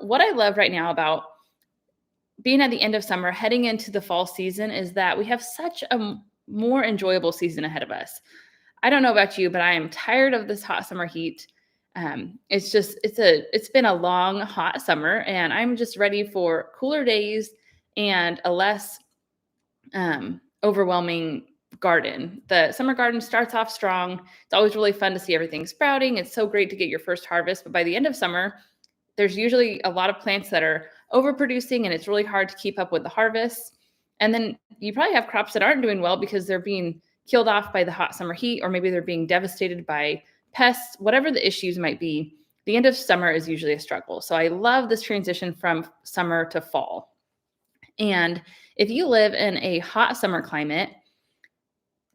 what I love right now about being at the end of summer, heading into the fall season, is that we have such a more enjoyable season ahead of us. I don't know about you, but I am tired of this hot summer heat. It's been a long, hot summer, and I'm just ready for cooler days and a less overwhelming garden. The summer garden starts off strong. It's always really fun to see everything sprouting. It's so great to get your first harvest, but by the end of summer, there's usually a lot of plants that are overproducing, and it's really hard to keep up with the harvest. And then you probably have crops that aren't doing well because they're being killed off by the hot summer heat, or maybe they're being devastated by pests. Whatever the issues might be, the end of summer is usually a struggle. So I love this transition from summer to fall. And if you live in a hot summer climate,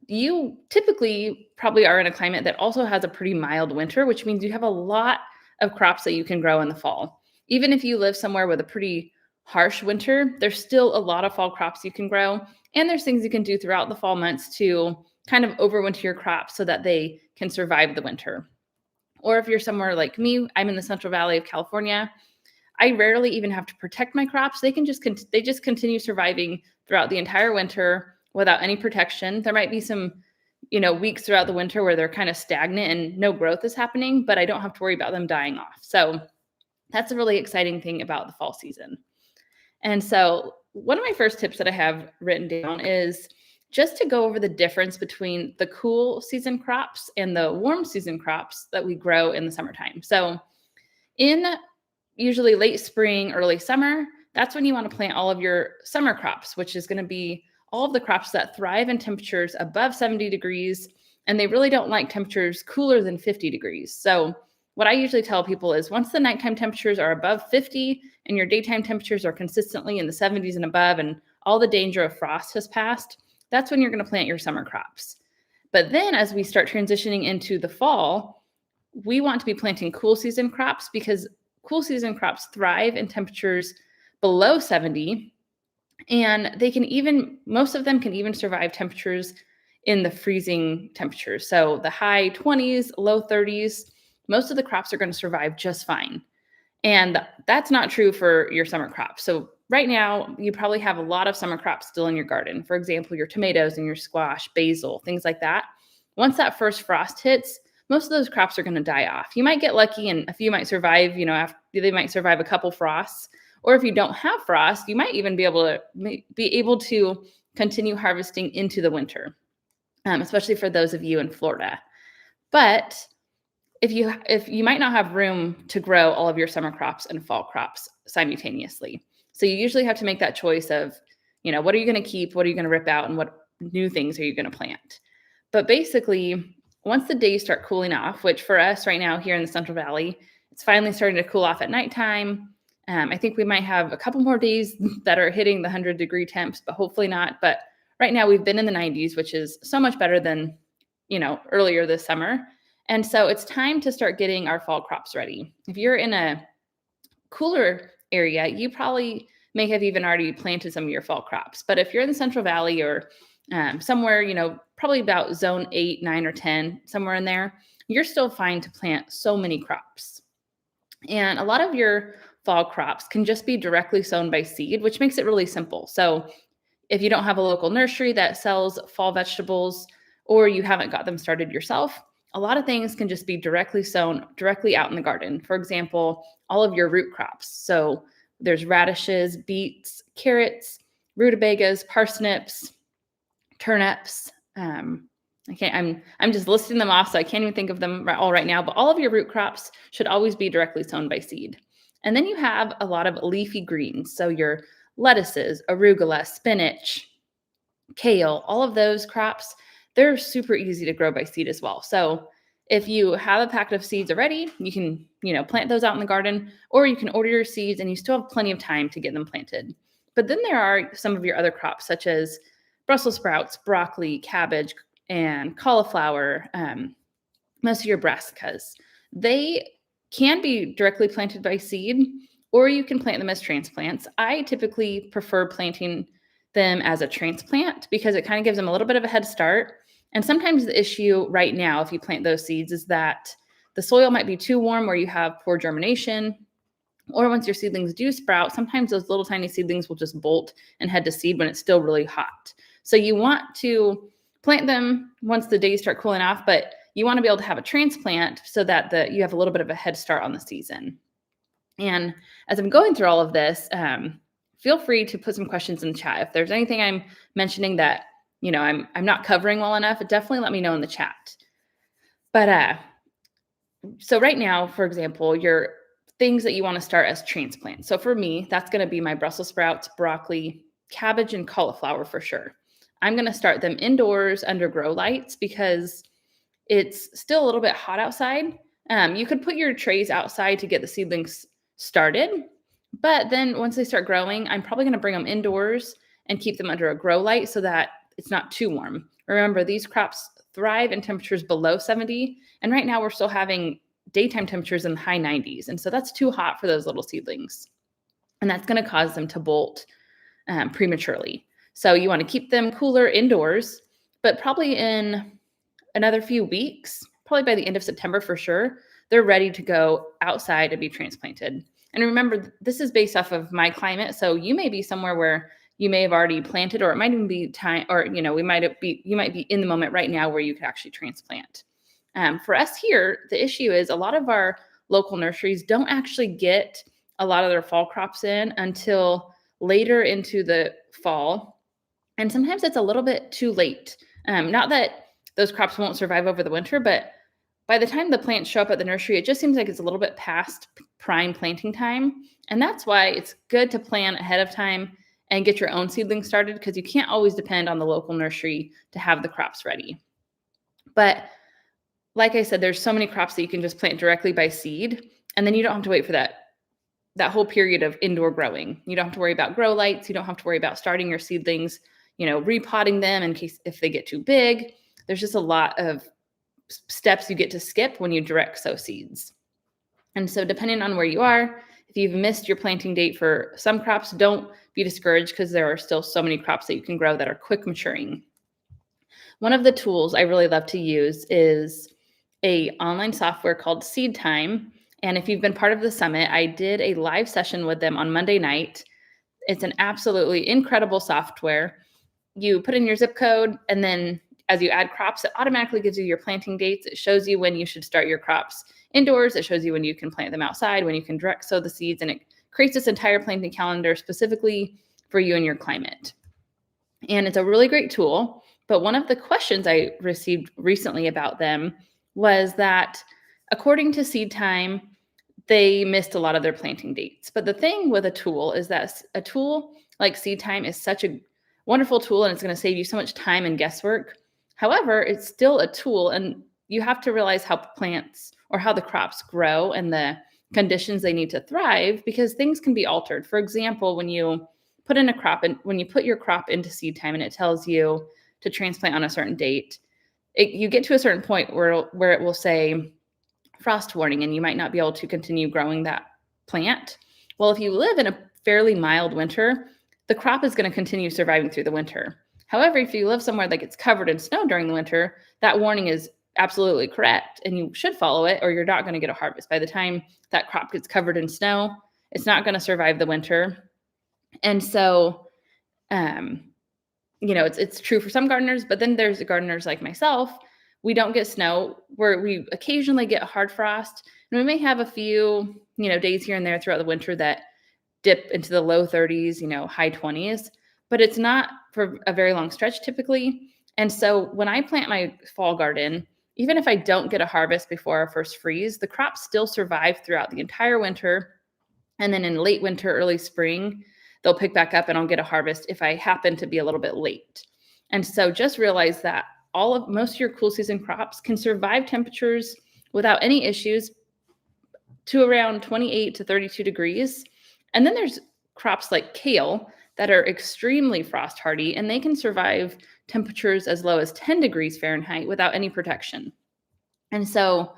you typically probably are in a climate that also has a pretty mild winter, which means you have a lot of crops that you can grow in the fall. Even if you live somewhere with a pretty harsh winter, there's still a lot of fall crops you can grow. And there's things you can do throughout the fall months to kind of overwinter your crops so that they can survive the winter. Or if you're somewhere like me, I'm in the Central Valley of California. I rarely even have to protect my crops. They just continue surviving throughout the entire winter without any protection. There might be some, weeks throughout the winter where they're kind of stagnant and no growth is happening, but I don't have to worry about them dying off. So that's a really exciting thing about the fall season. And so one of my first tips that I have written down is just to go over the difference between the cool season crops and the warm season crops that we grow in the summertime. So in usually late spring, early summer, that's when you want to plant all of your summer crops, which is going to be all of the crops that thrive in temperatures above 70 degrees, and they really don't like temperatures cooler than 50 degrees. So what I usually tell people is once the nighttime temperatures are above 50 and your daytime temperatures are consistently in the 70s and above, and all the danger of frost has passed, that's when you're going to plant your summer crops. But then as we start transitioning into the fall, we want to be planting cool season crops because cool season crops thrive in temperatures below 70, and most of them can even survive temperatures in the freezing temperatures. So the high 20s, low 30s, most of the crops are going to survive just fine. And that's not true for your summer crops. So right now, you probably have a lot of summer crops still in your garden. For example, your tomatoes and your squash, basil, things like that. Once that first frost hits, most of those crops are going to die off. You might get lucky and a few might survive, they might survive a couple frosts. Or if you don't have frost, you might even be able to continue harvesting into the winter, especially for those of you in Florida. But if you might not have room to grow all of your summer crops and fall crops simultaneously. So you usually have to make that choice of, what are you going to keep? What are you going to rip out? And what new things are you going to plant? But basically, once the days start cooling off, which for us right now here in the Central Valley, it's finally starting to cool off at nighttime. I think we might have a couple more days that are hitting the 100-degree temps, but hopefully not. But right now we've been in the 90s, which is so much better than, earlier this summer. And so it's time to start getting our fall crops ready. If you're in a cooler area, you probably may have even already planted some of your fall crops. But if you're in the Central Valley or somewhere, probably about zone 8, 9, or 10, somewhere in there, you're still fine to plant so many crops. And a lot of your fall crops can just be directly sown by seed, which makes it really simple. So if you don't have a local nursery that sells fall vegetables, or you haven't got them started yourself, a lot of things can just be directly sown directly out in the garden. For example, all of your root crops. So there's radishes, beets, carrots, rutabagas, parsnips, turnips. I'm just listing them off, so I can't even think of them all right now, but all of your root crops should always be directly sown by seed. And then you have a lot of leafy greens. So your lettuces, arugula, spinach, kale, all of those crops, they're super easy to grow by seed as well. So if you have a packet of seeds already, you can, plant those out in the garden, or you can order your seeds and you still have plenty of time to get them planted. But then there are some of your other crops, such as Brussels sprouts, broccoli, cabbage, and cauliflower, most of your brassicas. They can be directly planted by seed, or you can plant them as transplants. I typically prefer planting them as a transplant because it kind of gives them a little bit of a head start. And sometimes the issue right now, if you plant those seeds, is that the soil might be too warm where you have poor germination, Or once your seedlings do sprout, sometimes those little tiny seedlings will just bolt and head to seed when it's still really hot. So you want to plant them once the days start cooling off, but you want to be able to have a transplant so that you have a little bit of a head start on the season. And as I'm going through all of this, feel free to put some questions in the chat. If there's anything I'm mentioning that I'm not covering well enough, definitely let me know in the chat. But so right now, for example, your things that you want to start as transplants. So for me, that's going to be my Brussels sprouts, broccoli, cabbage, and cauliflower for sure. I'm going to start them indoors under grow lights because it's still a little bit hot outside. You could put your trays outside to get the seedlings started, but then once they start growing, I'm probably going to bring them indoors and keep them under a grow light so that it's not too warm. Remember, these crops thrive in temperatures below 70, and right now we're still having daytime temperatures in the high 90s, and so that's too hot for those little seedlings, and that's going to cause them to bolt prematurely. So you want to keep them cooler indoors, but probably in another few weeks, probably by the end of September for sure, they're ready to go outside and be transplanted. And remember, this is based off of my climate, so you may be somewhere where you may have already planted, or it might even be time, or you might be in the moment right now where you could actually transplant. For us here, the issue is a lot of our local nurseries don't actually get a lot of their fall crops in until later into the fall, and sometimes it's a little bit too late. Not that those crops won't survive over the winter, but by the time the plants show up at the nursery, it just seems like it's a little bit past prime planting time. And that's why it's good to plan ahead of time and get your own seedlings started, because you can't always depend on the local nursery to have the crops ready. But like I said, there's so many crops that you can just plant directly by seed, and then you don't have to wait for that whole period of indoor growing. You don't have to worry about grow lights. You don't have to worry about starting your seedlings, repotting them in case if they get too big. There's just a lot of steps you get to skip when you direct sow seeds. And so depending on where you are, if you've missed your planting date for some crops, don't be discouraged, because there are still so many crops that you can grow that are quick maturing. One of the tools I really love to use is a online software called Seed Time. And if you've been part of the summit, I did a live session with them on Monday night. It's an absolutely incredible software. You put in your zip code, and then as you add crops, it automatically gives you your planting dates. It shows you when you should start your crops indoors. It shows you when you can plant them outside, when you can direct sow the seeds, and it creates this entire planting calendar specifically for you and your climate. And it's a really great tool. But one of the questions I received recently about them was that, according to Seed Time, they missed a lot of their planting dates. But the thing with a tool is that a tool like Seed Time is such a wonderful tool, and it's going to save you so much time and guesswork. However, it's still a tool, and you have to realize how plants or how the crops grow and the conditions they need to thrive, because things can be altered. For example, when you put in a crop, and when you put your crop into Seed Time and it tells you to transplant on a certain date, you get to a certain point where it will say frost warning, and you might not be able to continue growing that plant. Well, if you live in a fairly mild winter, the crop is going to continue surviving through the winter. However, if you live somewhere that gets covered in snow during the winter, that warning is absolutely correct, and you should follow it, or you're not going to get a harvest. By the time that crop gets covered in snow, it's not going to survive the winter. And so, it's true for some gardeners, but then there's gardeners like myself. We don't get snow, where we occasionally get a hard frost, and we may have a few, days here and there throughout the winter that dip into the low 30s, high 20s, but it's not for a very long stretch typically. And so when I plant my fall garden, even if I don't get a harvest before our first freeze, the crops still survive throughout the entire winter. And then in late winter, early spring, they'll pick back up, and I'll get a harvest if I happen to be a little bit late. And so just realize that most of your cool season crops can survive temperatures without any issues to around 28 to 32 degrees. And then there's crops like kale that are extremely frost hardy, and they can survive temperatures as low as 10 degrees Fahrenheit without any protection. And so,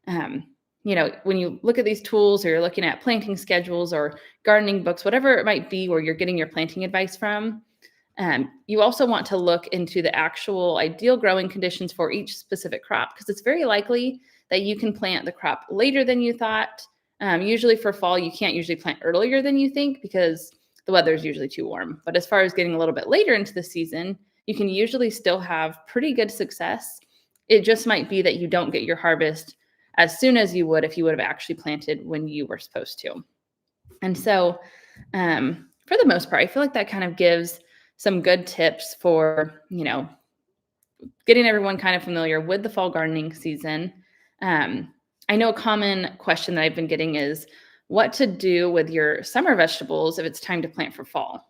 when you look at these tools, or you're looking at planting schedules or gardening books, whatever it might be where you're getting your planting advice from, you also want to look into the actual ideal growing conditions for each specific crop, because it's very likely that you can plant the crop later than you thought, Usually for fall, you can't usually plant earlier than you think because the weather is usually too warm. But as far as getting a little bit later into the season, you can usually still have pretty good success. It just might be that you don't get your harvest as soon as you would if you would have actually planted when you were supposed to. And so, for the most part, I feel like that kind of gives some good tips for, getting everyone kind of familiar with the fall gardening season. I know a common question that I've been getting is what to do with your summer vegetables if it's time to plant for fall.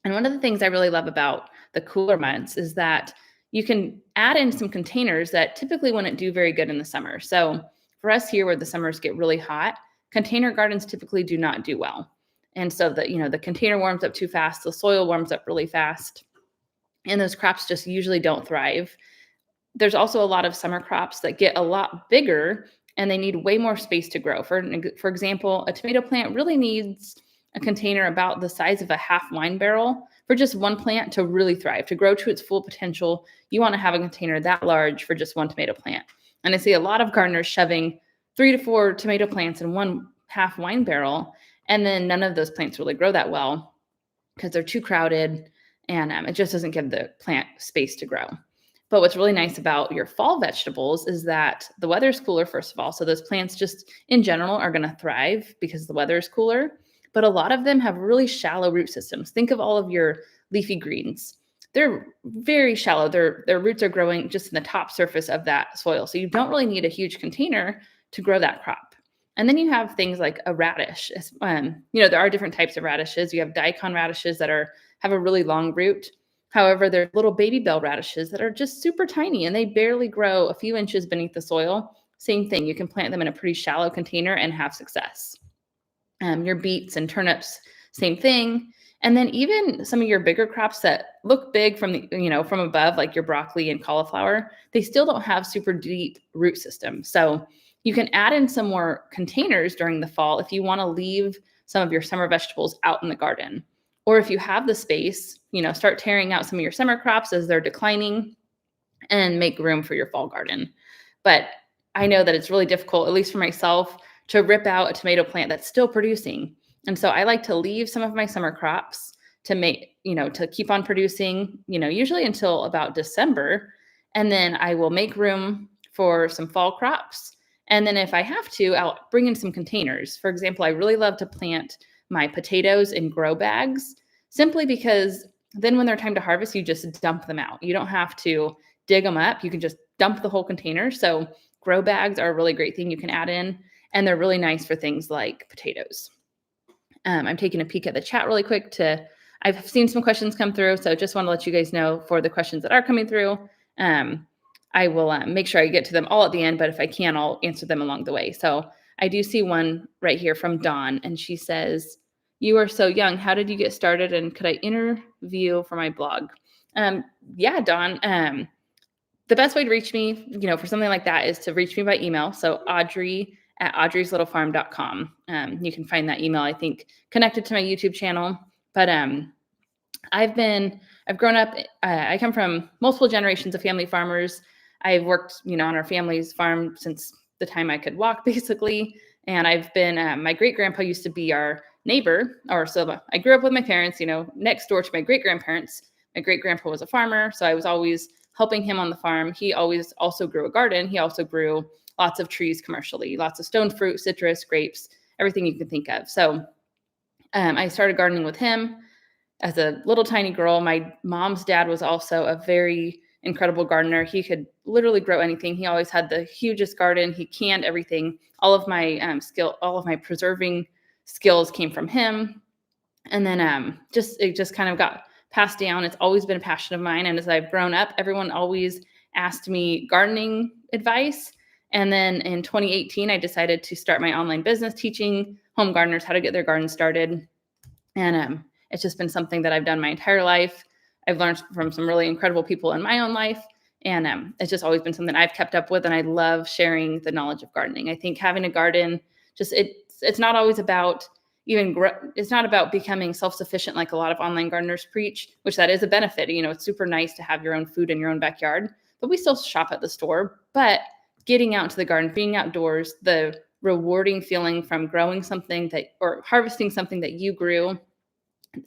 And one of the things I really love about the cooler months is that you can add in some containers that typically wouldn't do very good in the summer. So for us here where the summers get really hot, container gardens typically do not do well. And so the container warms up too fast, the soil warms up really fast, and those crops just usually don't thrive. There's also a lot of summer crops that get a lot bigger and they need way more space to grow. For example, a tomato plant really needs a container about the size of a half wine barrel for just one plant to really thrive, to grow to its full potential. You want to have a container that large for just one tomato plant. And I see a lot of gardeners shoving 3 to 4 tomato plants in one half wine barrel, and then none of those plants really grow that well because they're too crowded and it just doesn't give the plant space to grow. But what's really nice about your fall vegetables is that the weather's cooler, first of all. So those plants just in general are going to thrive because the weather is cooler. But a lot of them have really shallow root systems. Think of all of your leafy greens. They're very shallow. Their roots are growing just in the top surface of that soil. So you don't really need a huge container to grow that crop. And then you have things like a radish. There are different types of radishes. You have daikon radishes that have a really long root. However, there are little baby bell radishes that are just super tiny and they barely grow a few inches beneath the soil. Same thing. You can plant them in a pretty shallow container and have success. Your beets and turnips, same thing. And then even some of your bigger crops that look big from above, like your broccoli and cauliflower, they still don't have super deep root systems. So you can add in some more containers during the fall if you want to leave some of your summer vegetables out in the garden. Or if you have the space, start tearing out some of your summer crops as they're declining and make room for your fall garden. But I know that it's really difficult, at least for myself, to rip out a tomato plant that's still producing. And so I like to leave some of my summer crops to keep on producing, usually until about December. And then I will make room for some fall crops. And then if I have to, I'll bring in some containers. For example, I really love to plant my potatoes in grow bags simply because then when they're time to harvest, you just dump them out. You don't have to dig them up. You can just dump the whole container. So grow bags are a really great thing you can add in. And they're really nice for things like potatoes. I'm taking a peek at the chat really quick I've seen some questions come through. So just want to let you guys know for the questions that are coming through. I will make sure I get to them all at the end, but if I can, I'll answer them along the way. So I do see one right here from Dawn, and she says, "You are so young. How did you get started? And could I interview for my blog?" Yeah, Dawn. The best way to reach me, for something like that is to reach me by email. So audrey@audreyslittlefarm.com. You can find that email, I think, connected to my YouTube channel. But I've grown up, I come from multiple generations of family farmers. I've worked, on our family's farm since the time I could walk, basically. And I've been, my great grandpa used to be our neighbor, so I grew up with my parents, next door to my great grandparents. My great grandpa was a farmer, so I was always helping him on the farm. He always also grew a garden. He also grew lots of trees commercially, lots of stone fruit, citrus, grapes, everything you can think of. So I started gardening with him as a little tiny girl. My mom's dad was also a very incredible gardener. He could literally grow anything. He always had the hugest garden. He canned everything. All of my all of my preserving skills came from him. And then it just kind of got passed down. It's always been a passion of mine. And as I've grown up, everyone always asked me gardening advice. And then in 2018, I decided to start my online business teaching home gardeners how to get their garden started. And it's just been something that I've done my entire life. I've learned from some really incredible people in my own life. And it's just always been something I've kept up with. And I love sharing the knowledge of gardening. I think having a garden, it's not always about it's not about becoming self-sufficient like a lot of online gardeners preach, which that is a benefit. It's super nice to have your own food in your own backyard, but we still shop at the store. But getting out into the garden, being outdoors, the rewarding feeling from growing something or harvesting something that you grew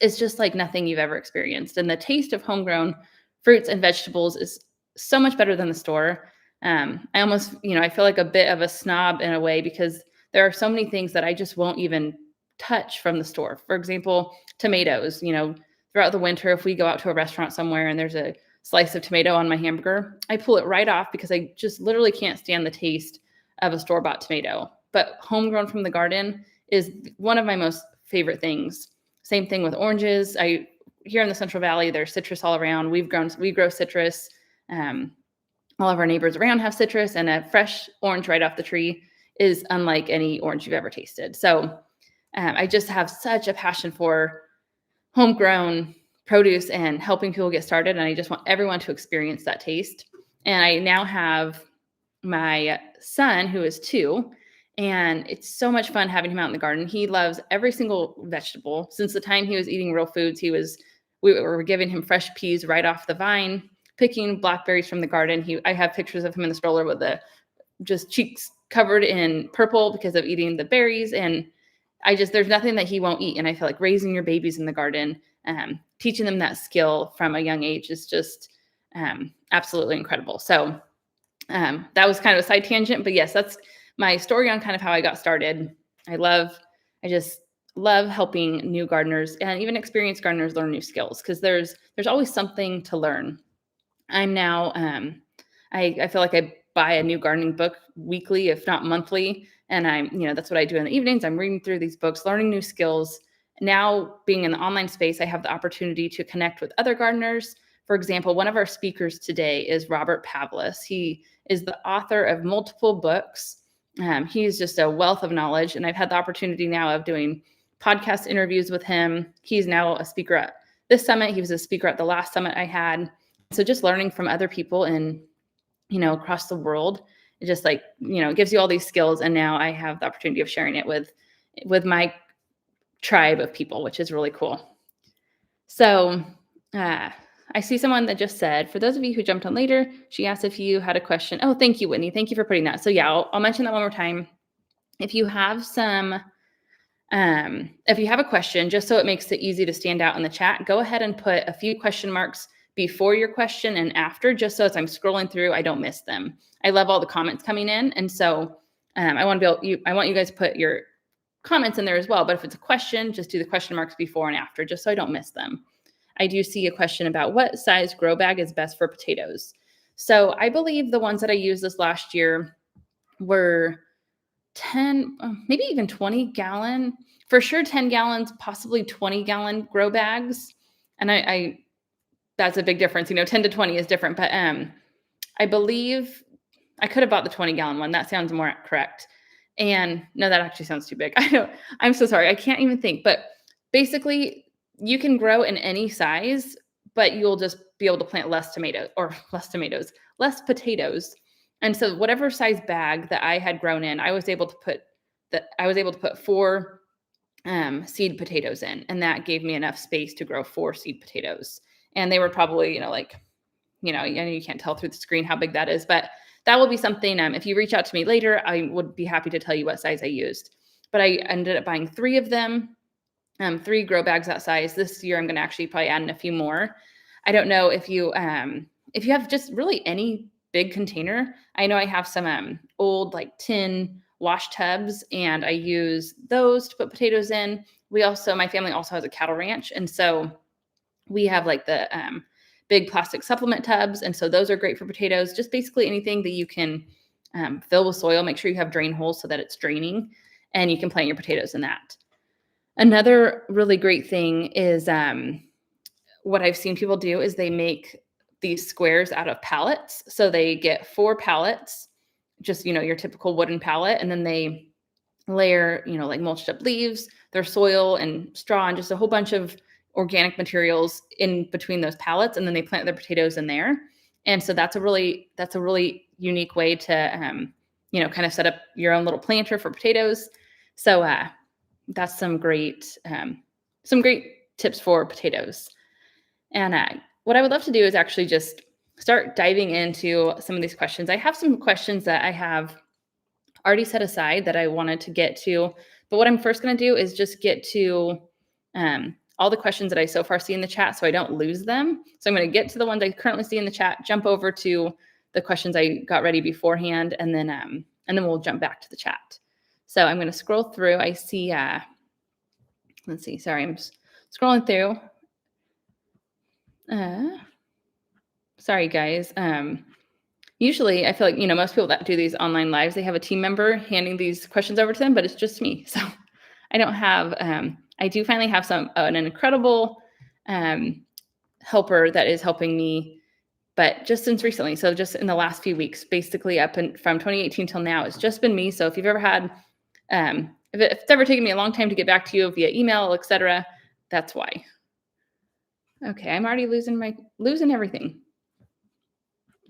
is just like nothing you've ever experienced. And the taste of homegrown fruits and vegetables is so much better than the store. I almost, I feel like a bit of a snob in a way because there are so many things that I just won't even touch from the store. For example, tomatoes, throughout the winter, if we go out to a restaurant somewhere and there's a slice of tomato on my hamburger, I pull it right off because I just literally can't stand the taste of a store-bought tomato. But homegrown from the garden is one of my most favorite things. Same thing with oranges. Here in the Central Valley, there's citrus all around. We grow citrus. All of our neighbors around have citrus, and a fresh orange right off the tree is unlike any orange you've ever tasted. So I just have such a passion for homegrown produce and helping people get started. And I just want everyone to experience that taste. And I now have my son, who is 2, and it's so much fun having him out in the garden. He loves every single vegetable. Since the time he was eating real foods, we were giving him fresh peas right off the vine, picking blackberries from the garden. I have pictures of him in the stroller with just cheeks covered in purple because of eating the berries. And there's nothing that he won't eat. And I feel like raising your babies in the garden, teaching them that skill from a young age is just absolutely incredible. So that was kind of a side tangent, but yes, that's my story on kind of how I got started. I just love helping new gardeners and even experienced gardeners learn new skills because there's always something to learn. I'm now, I feel like I buy a new gardening book weekly, if not monthly. And that's what I do in the evenings. I'm reading through these books, learning new skills. Now being in the online space, I have the opportunity to connect with other gardeners. For example, one of our speakers today is Robert Pavlis. He is the author of multiple books. He's just a wealth of knowledge. And I've had the opportunity now of doing podcast interviews with him. He's now a speaker at this summit. He was a speaker at the last summit I had. So just learning from other people and, across the world, it just gives you all these skills. And now I have the opportunity of sharing it with my tribe of people, which is really cool. So I see someone that just said, for those of you who jumped on later, she asked if you had a question. Oh, thank you, Whitney. Thank you for putting that. So yeah, I'll mention that one more time. If you have if you have a question, just so it makes it easy to stand out in the chat, go ahead and put a few question marks before your question and after, just so as I'm scrolling through, I don't miss them. I love all the comments coming in. And so I want you guys to put your comments in there as well. But if it's a question, just do the question marks before and after, just so I don't miss them. I do see a question about what size grow bag is best for potatoes. So I believe the ones that I used this last year were 10, maybe even 20 gallon, for sure 10 gallons, possibly 20 gallon grow bags. And that's a big difference. 10 to 20 is different, but I believe I could have bought the 20 gallon one. That sounds more correct. And no, that actually sounds too big. I'm so sorry. I can't even think, but basically you can grow in any size, but you'll just be able to plant less potatoes. And so whatever size bag that I had grown in, I was able to put 4 seed potatoes in, and that gave me enough space to grow 4 seed potatoes. And they were probably, you can't tell through the screen how big that is, but that will be something. If you reach out to me later, I would be happy to tell you what size I used. But I ended up buying 3 of them, 3 grow bags that size. This year, I'm going to actually probably add in a few more. I don't know if you have just really any big container. I know I have some old tin wash tubs, and I use those to put potatoes in. My family also has a cattle ranch, and so we have the big plastic supplement tubs. And so those are great for potatoes, just basically anything that you can fill with soil. Make sure you have drain holes so that it's draining, and you can plant your potatoes in that. Another really great thing is what I've seen people do is they make these squares out of pallets. So they get 4 pallets, just, your typical wooden pallet, and then they layer, mulched up leaves, their soil and straw, and just a whole bunch of organic materials in between those pallets, and then they plant their potatoes in there. And so that's a really unique way to kind of set up your own little planter for potatoes. So that's some great tips for potatoes. And what I would love to do is actually just start diving into some of these questions. I have some questions that I have already set aside that I wanted to get to. But what I'm first going to do is just get to all the questions that I so far see in the chat so I don't lose them. So I'm going to get to the ones I currently see in the chat, jump over to the questions I got ready beforehand, and then we'll jump back to the chat. So I'm going to scroll through. I see, let's see, sorry, I'm scrolling through. Sorry, guys. Usually I feel like, most people that do these online lives, they have a team member handing these questions over to them, but it's just me. So I don't have, I do finally have an incredible helper that is helping me, but just since recently. So just in the last few weeks, basically from 2018 till now, it's just been me. So if you've ever had, if it's ever taken me a long time to get back to you via email, etc., that's why. Okay, I'm already losing everything.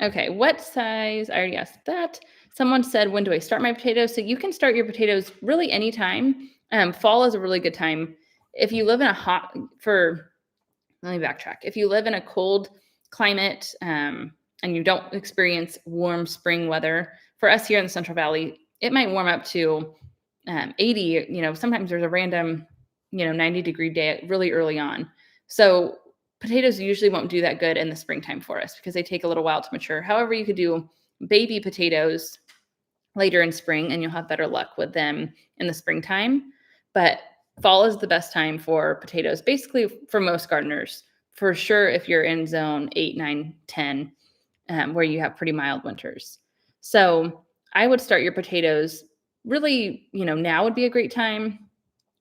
Okay, what size? I already asked that. Someone said, when do I start my potatoes? So you can start your potatoes really anytime. Fall is a really good time. If you live in let me backtrack. If you live in a cold climate and you don't experience warm spring weather, for us here in the Central Valley, it might warm up to 80. Sometimes there's a random, 90-degree day really early on. So potatoes usually won't do that good in the springtime for us because they take a little while to mature. However, you could do baby potatoes later in spring and you'll have better luck with them in the springtime. But fall is the best time for potatoes, basically for most gardeners, for sure if you're in zone 8, 9, 10, where you have pretty mild winters. So I would start your potatoes really, now would be a great time.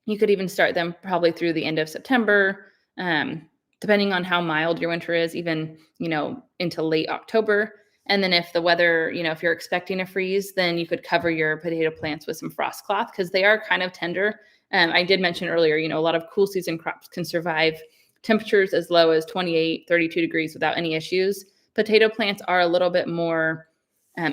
You could even start them probably through the end of September, depending on how mild your winter is, even, into late October. And then if the weather, if you're expecting a freeze, then you could cover your potato plants with some frost cloth because they are kind of tender. I did mention earlier, a lot of cool season crops can survive temperatures as low as 28, 32 degrees without any issues. Potato plants are a little bit more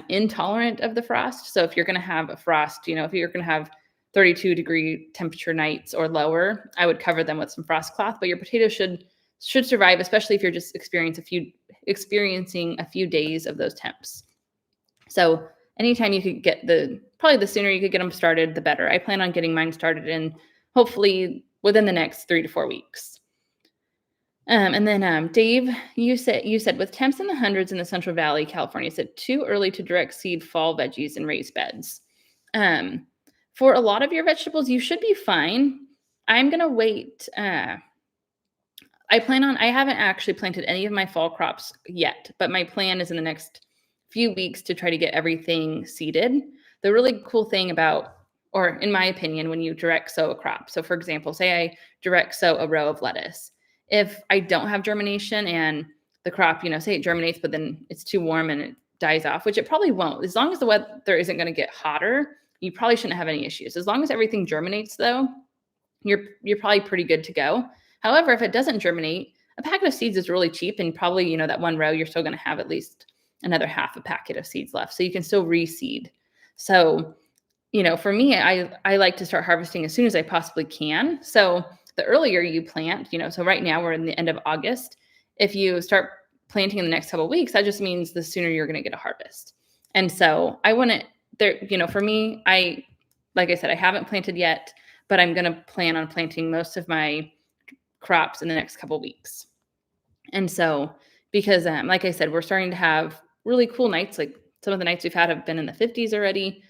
intolerant of the frost. So if you're going to have a frost, if you're going to have 32-degree temperature nights or lower, I would cover them with some frost cloth. But your potatoes should survive, especially if you're just experiencing a few days of those temps. So anytime you could get probably the sooner you could get them started, the better. I plan on getting mine started in hopefully within the next 3 to 4 weeks. And then Dave, you said with temps in the hundreds in the Central Valley, California, is it too early to direct seed fall veggies in raised beds? For a lot of your vegetables, you should be fine. I'm going to wait. I haven't actually planted any of my fall crops yet, but my plan is in the next few weeks to try to get everything seeded. The really cool thing about, or in my opinion, when you direct sow a crop. So for example, say I direct sow a row of lettuce. If I don't have germination and the crop, say it germinates, but then it's too warm and it dies off, which it probably won't. As long as the weather isn't going to get hotter, you probably shouldn't have any issues. As long as everything germinates though, you're probably pretty good to go. However, if it doesn't germinate, a packet of seeds is really cheap and probably, that one row, you're still going to have at least another half a packet of seeds left. So you can still reseed. So, for me, I like to start harvesting as soon as I possibly can. So the earlier you plant, so right now we're in the end of August. If you start planting in the next couple of weeks, that just means the sooner you're going to get a harvest. And so I want to, for me, like I said, I haven't planted yet, but I'm going to plan on planting most of my crops in the next couple of weeks. And so, because like I said, we're starting to have really cool nights. Like some of the nights we've had have been in the 50s already.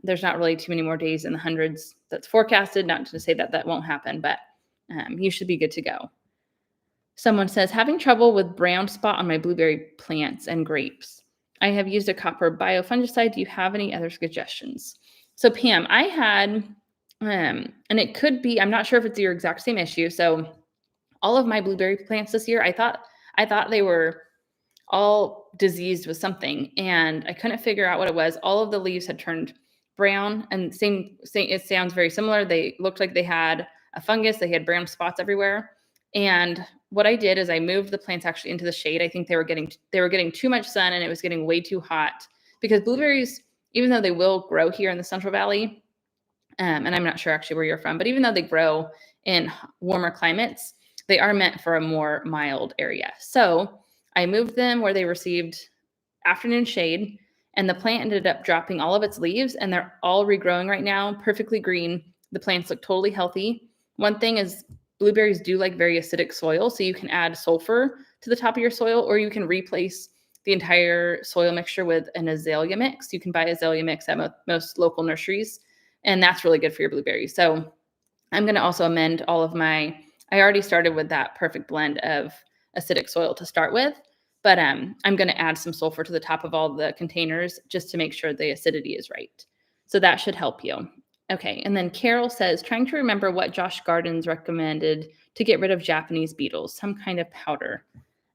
There's not really too many more days in the hundreds that's forecasted. Not to say that won't happen, but you should be good to go. Someone says, having trouble with brown spot on my blueberry plants and grapes. I have used a copper biofungicide. Do you have any other suggestions? So Pam, I had, and it could be, I'm not sure if it's your exact same issue. So all of my blueberry plants this year, I thought they were all diseased with something, and I couldn't figure out what it was. All of the leaves had turned brown, and same. It sounds very similar. They looked like they had a fungus. They had brown spots everywhere. And what I did is I moved the plants actually into the shade. I think they were getting too much sun, and it was getting way too hot because blueberries, even though they will grow here in the Central Valley, and I'm not sure actually where you're from, but even though they grow in warmer climates, they are meant for a more mild area. So I moved them where they received afternoon shade, and the plant ended up dropping all of its leaves, and they're all regrowing right now, perfectly green. The plants look totally healthy. One thing is blueberries do like very acidic soil, so you can add sulfur to the top of your soil, or you can replace the entire soil mixture with an azalea mix. You can buy azalea mix at most local nurseries, and that's really good for your blueberries. So I'm going to also amend all of I already started with that perfect blend of acidic soil to start with, but I'm going to add some sulfur to the top of all the containers just to make sure the acidity is right. So that should help you. Okay, and then Carol says, trying to remember what Josh Gardens recommended to get rid of Japanese beetles, some kind of powder.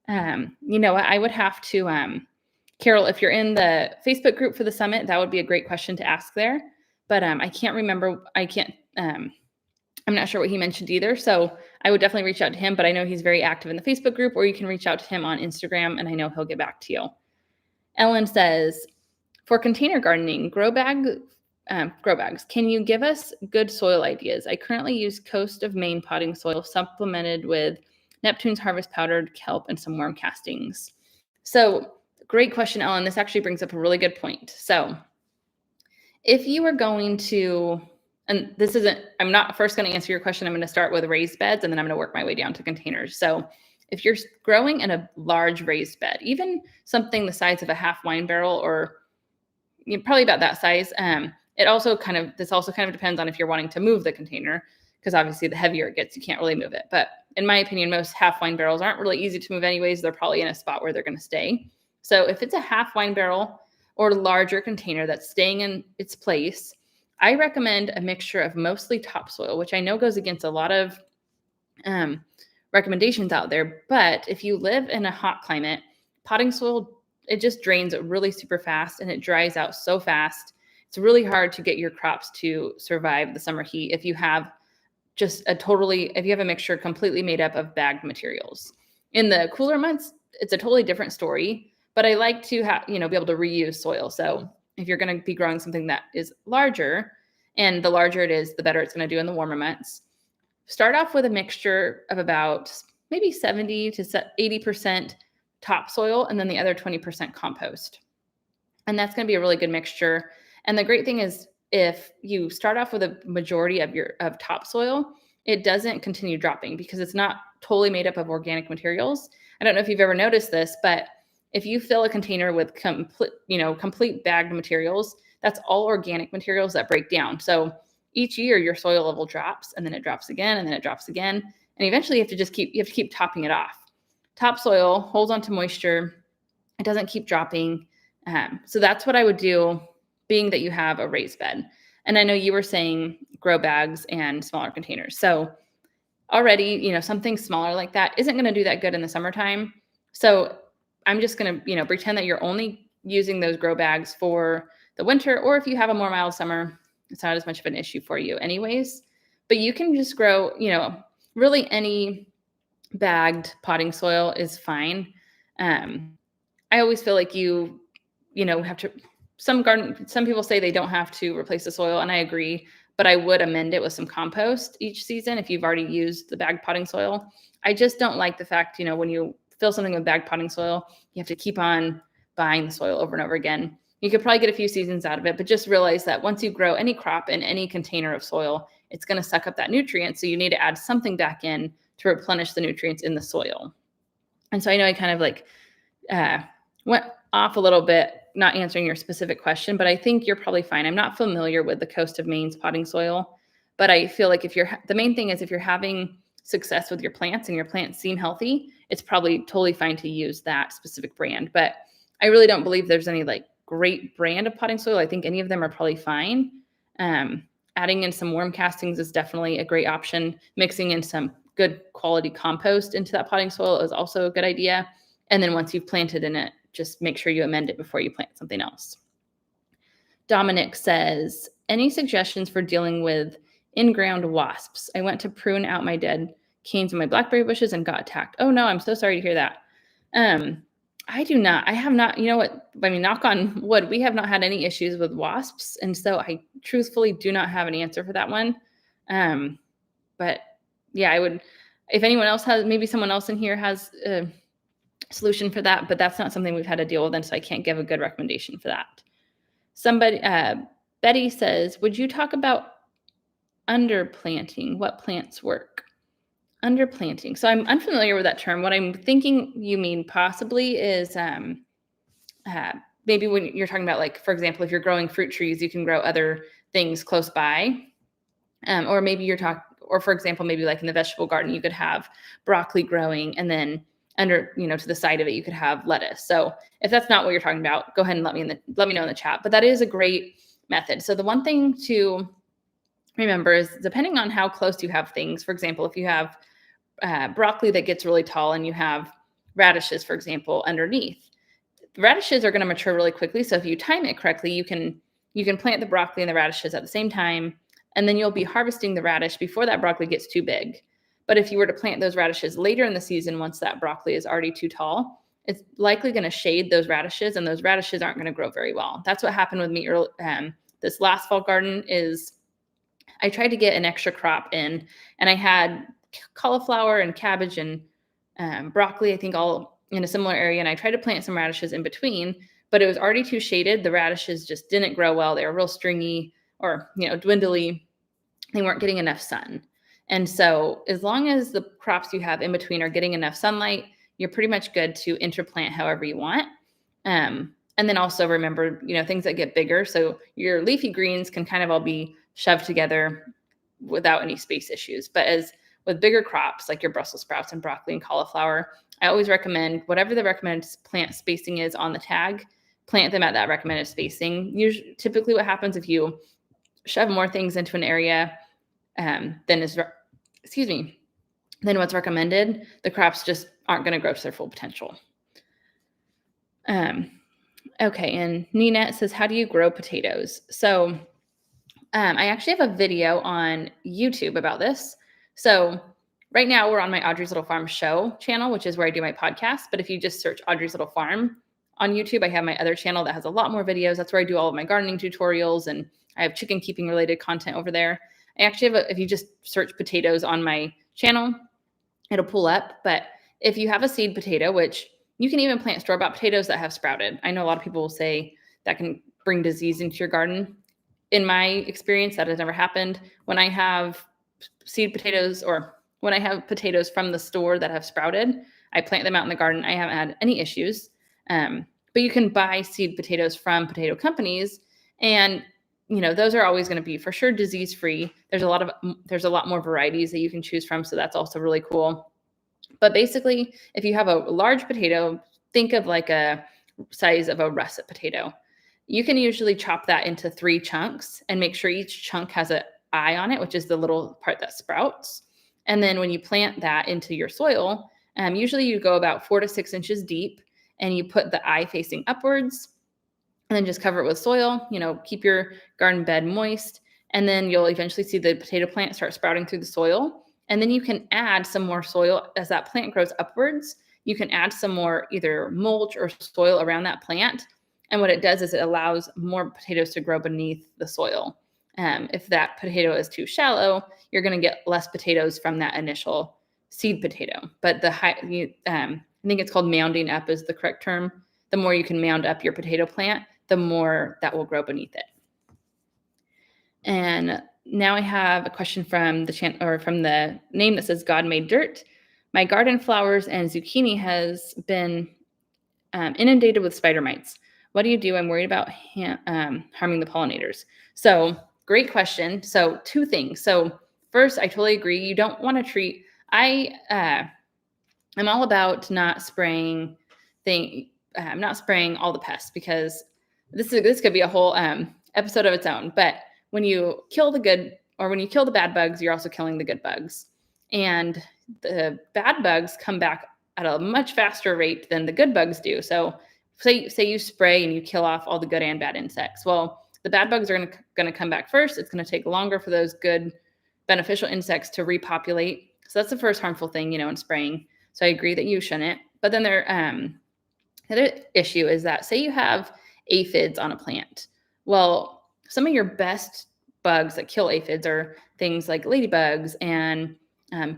I would have to, Carol, if you're in the Facebook group for the summit, that would be a great question to ask there. But I can't remember. I'm not sure what he mentioned either. So I would definitely reach out to him, but I know he's very active in the Facebook group, or you can reach out to him on Instagram, and I know he'll get back to you. Ellen says, for container gardening, grow bags, can you give us good soil ideas? I currently use Coast of Maine potting soil supplemented with Neptune's Harvest powdered kelp and some worm castings. So great question, Ellen. This actually brings up a really good point. So if you are going to, and this isn't, I'm not first going to answer your question. I'm going to start with raised beds, and then I'm going to work my way down to containers. So if you're growing in a large raised bed, even something the size of a half wine barrel, or probably about that size, this also kind of depends on if you're wanting to move the container, because obviously the heavier it gets, you can't really move it. But in my opinion, most half wine barrels aren't really easy to move anyways. They're probably in a spot where they're going to stay. So if it's a half wine barrel or larger container that's staying in its place, I recommend a mixture of mostly topsoil, which I know goes against a lot of recommendations out there. But if you live in a hot climate, potting soil, it just drains really super fast and it dries out so fast. It's really hard to get your crops to survive the summer heat if you have if you have a mixture completely made up of bagged materials. In the cooler months, it's a totally different story, but I like to be able to reuse soil. So if you're going to be growing something that is larger, and the larger it is, the better it's going to do in the warmer months, start off with a mixture of about maybe 70 to 80% topsoil, and then the other 20% compost. And that's going to be a really good mixture. And the great thing is, if you start off with a majority of topsoil, it doesn't continue dropping because it's not totally made up of organic materials. I don't know if you've ever noticed this, but if you fill a container with complete bagged materials, that's all organic materials that break down. So each year your soil level drops, and then it drops again, and then it drops again. And eventually you have to keep topping it off. Topsoil holds onto moisture. It doesn't keep dropping. So that's what I would do, being that you have a raised bed. And I know you were saying grow bags and smaller containers. So already, something smaller like that isn't going to do that good in the summertime. So I'm just going to, pretend that you're only using those grow bags for the winter, or if you have a more mild summer, it's not as much of an issue for you anyways. But you can just grow, really any bagged potting soil is fine. I always feel like you have to, some people say they don't have to replace the soil, and I agree, but I would amend it with some compost each season if you've already used the bagged potting soil. I just don't like the fact, when you fill something with bagged potting soil, you have to keep on buying the soil over and over again. You could probably get a few seasons out of it, but just realize that once you grow any crop in any container of soil, it's going to suck up that nutrient. So you need to add something back in to replenish the nutrients in the soil. And so I know I kind of went off a little bit, not answering your specific question, but I think you're probably fine. I'm not familiar with the Coast of Maine's potting soil, but I feel like the main thing is if you're having success with your plants and your plants seem healthy, it's probably totally fine to use that specific brand. But I really don't believe there's any great brand of potting soil. I think any of them are probably fine. Adding in some worm castings is definitely a great option. Mixing in some good quality compost into that potting soil is also a good idea. And then once you've planted in it, just make sure you amend it before you plant something else. Dominic says, any suggestions for dealing with in-ground wasps? I went to prune out my dead canes and my blackberry bushes and got attacked. Oh no, I'm so sorry to hear that. I have not, knock on wood, we have not had any issues with wasps. And so I truthfully do not have an answer for that one. But yeah, I would, if anyone else has, maybe someone else in here has a solution for that, but that's not something we've had to deal with. And so I can't give a good recommendation for that. Somebody, Betty says, would you talk about underplanting? What plants work? Underplanting. So I'm unfamiliar with that term. What I'm thinking you mean possibly is maybe when you're talking about, like, for example, if you're growing fruit trees, you can grow other things close by. Or maybe or for example, maybe like in the vegetable garden, you could have broccoli growing, and then under, to the side of it, you could have lettuce. So if that's not what you're talking about, go ahead and let me know in the chat. But that is a great method. So the one thing to remember is, depending on how close you have things, for example, if you have broccoli that gets really tall and you have radishes, for example, underneath, the radishes are going to mature really quickly. So if you time it correctly, you can plant the broccoli and the radishes at the same time, and then you'll be harvesting the radish before that broccoli gets too big. But if you were to plant those radishes later in the season, once that broccoli is already too tall, it's likely going to shade those radishes, and those radishes aren't going to grow very well. That's what happened with me this last fall garden. Is I tried to get an extra crop in, and I had cauliflower and cabbage and broccoli, I think, all in a similar area. And I tried to plant some radishes in between, but it was already too shaded. The radishes just didn't grow well. They were real stringy, or, dwindly. They weren't getting enough sun. And so as long as the crops you have in between are getting enough sunlight, you're pretty much good to interplant however you want. And then also remember, things that get bigger. So your leafy greens can kind of all be shoved together without any space issues. But as with bigger crops like your Brussels sprouts and broccoli and cauliflower, I always recommend whatever the recommended plant spacing is on the tag, plant them at that recommended spacing. Typically what happens if you shove more things into an area than what's recommended, the crops just aren't going to grow to their full potential. Okay, and Ninette says, how do you grow potatoes? So I actually have a video on YouTube about this. So right now we're on my Audrey's Little Farm Show channel, which is where I do my podcast. But if you just search Audrey's Little Farm on YouTube, I have my other channel that has a lot more videos. That's where I do all of my gardening tutorials, and I have chicken keeping related content over there. I actually have if you just search potatoes on my channel, it'll pull up. But if you have a seed potato, which you can even plant store-bought potatoes that have sprouted. I know a lot of people will say that can bring disease into your garden. In my experience, that has never happened. When I have seed potatoes, or when I have potatoes from the store that have sprouted, I plant them out in the garden. I haven't had any issues. But you can buy seed potatoes from potato companies, and those are always going to be for sure disease-free. There's a lot more varieties that you can choose from, so that's also really cool. But basically, if you have a large potato, think of like a size of a russet potato. You can usually chop that into 3 chunks and make sure each chunk has an eye on it, which is the little part that sprouts. And then when you plant that into your soil, usually you go about 4 to 6 inches deep, and you put the eye facing upwards, and then just cover it with soil. Keep your garden bed moist, and then you'll eventually see the potato plant start sprouting through the soil. And then you can add some more soil as that plant grows upwards. You can add some more either mulch or soil around that plant. And what it does is it allows more potatoes to grow beneath the soil. If that potato is too shallow, you're going to get less potatoes from that initial seed potato. But I think it's called mounding up is the correct term. The more you can mound up your potato plant, the more that will grow beneath it. And now I have a question from the channel, or from the name that says God Made Dirt. My garden flowers and zucchini has been inundated with spider mites. What do you do? I'm worried about harming the pollinators. So great question. So 2 things. So first, I totally agree. You don't want to treat. I'm all about not spraying all the pests, because this could be a whole episode of its own. But when you kill the bad bugs, you're also killing the good bugs. And the bad bugs come back at a much faster rate than the good bugs do. So say you spray and you kill off all the good and bad insects. Well, the bad bugs are going to come back first. It's going to take longer for those good beneficial insects to repopulate. So that's the first harmful thing, in spraying. So I agree that you shouldn't. But then the other issue is that, say you have aphids on a plant. Well, some of your best bugs that kill aphids are things like ladybugs and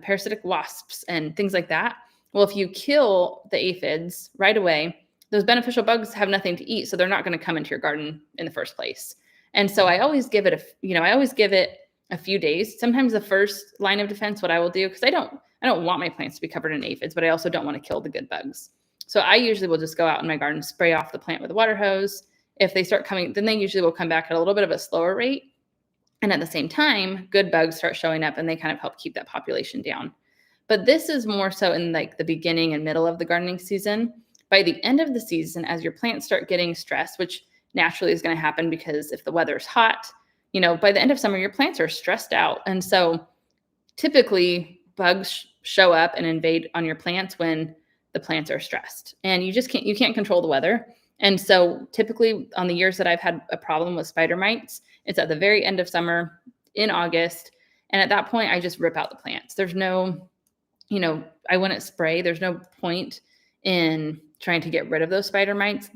parasitic wasps and things like that. Well, if you kill the aphids right away, those beneficial bugs have nothing to eat, so they're not going to come into your garden in the first place. And so I always give it a few days. Sometimes the first line of defense, what I will do, because I don't want my plants to be covered in aphids, but I also don't want to kill the good bugs. So I usually will just go out in my garden, spray off the plant with a water hose. If they start coming, then they usually will come back at a little bit of a slower rate. And at the same time, good bugs start showing up and they kind of help keep that population down. But this is more so in like the beginning and middle of the gardening season. By the end of the season, as your plants start getting stressed, which naturally is going to happen because if the weather's hot, by the end of summer, your plants are stressed out. And so typically bugs show up and invade on your plants when the plants are stressed. And you can't control the weather. And so typically on the years that I've had a problem with spider mites, it's at the very end of summer in August. And at that point, I just rip out the plants. There's no, I wouldn't spray. There's no point in trying to get rid of those spider mites.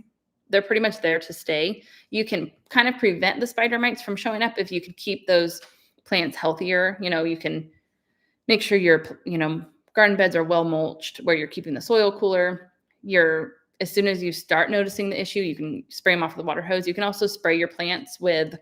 They're pretty much there to stay. You can kind of prevent the spider mites from showing up if you can keep those plants healthier. You can make sure your, garden beds are well mulched, where you're keeping the soil cooler. As soon as you start noticing the issue, you can spray them off with a water hose. You can also spray your plants with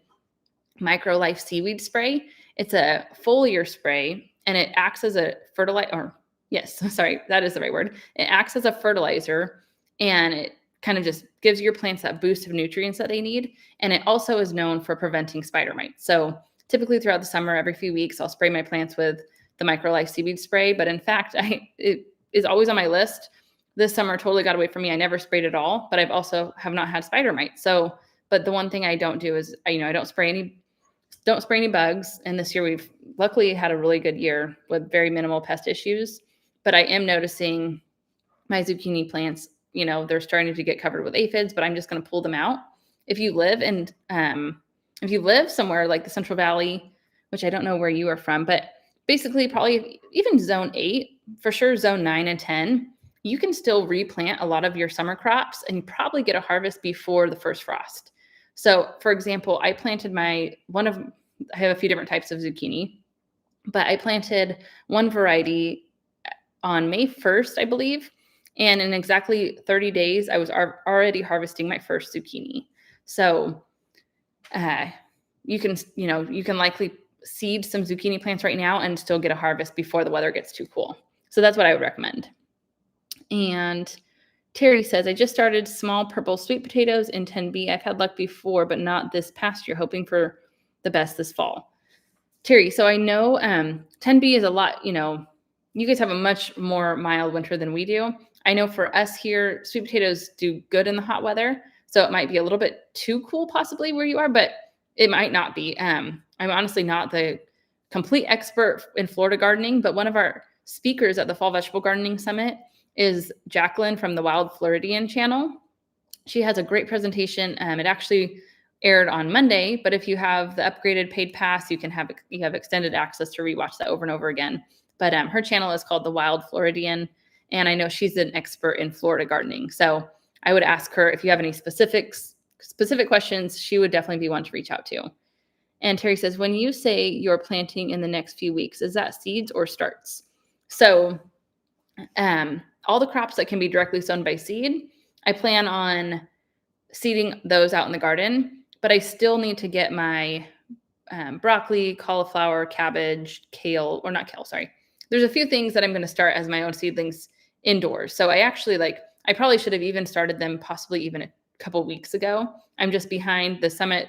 Micro Life seaweed spray. It's a foliar spray, and it acts as a fertilizer. Yes, sorry, that is the right word. It acts as a fertilizer, and it kind of just gives your plants that boost of nutrients that they need. And it also is known for preventing spider mites. So typically throughout the summer, every few weeks, I'll spray my plants with the Micro Life seaweed spray. But in fact, it is always on my list. This summer totally got away from me. I never sprayed at all, but I've also have not had spider mites. So, but the one thing I don't do is, I don't spray any bugs. And this year we've luckily had a really good year with very minimal pest issues. But I am noticing my zucchini plants, they're starting to get covered with aphids, but I'm just going to pull them out. If you live somewhere like the Central Valley, which I don't know where you are from, but basically probably even zone 8, for sure zone 9 and 10, you can still replant a lot of your summer crops and probably get a harvest before the first frost. So for example, I have a few different types of zucchini, but I planted one variety on May 1st, I believe. And in exactly 30 days, I was already harvesting my first zucchini. So you can likely seed some zucchini plants right now and still get a harvest before the weather gets too cool. So that's what I would recommend. And Terry says, I just started small purple sweet potatoes in 10B. I've had luck before, but not this past year, hoping for the best this fall. Terry, so I know 10B is a lot, you guys have a much more mild winter than we do. I know for us here, sweet potatoes do good in the hot weather. So it might be a little bit too cool possibly where you are, but it might not be. I'm honestly not the complete expert in Florida gardening, but one of our speakers at the Fall Vegetable Gardening Summit is Jacqueline from the Wild Floridian channel. She has a great presentation. It actually aired on Monday, but if you have the upgraded paid pass, you have extended access to rewatch that over and over again. But her channel is called the Wild Floridian, and I know she's an expert in Florida gardening. So I would ask her if you have any specific questions. She would definitely be one to reach out to. And Terry says, when you say you're planting in the next few weeks, is that seeds or starts? So all the crops that can be directly sown by seed, I plan on seeding those out in the garden, but I still need to get my broccoli, cauliflower, cabbage, kale, or not kale, sorry. There's a few things that I'm going to start as my own seedlings indoors. So I probably should have even started them possibly even a couple weeks ago. I'm just behind the summit.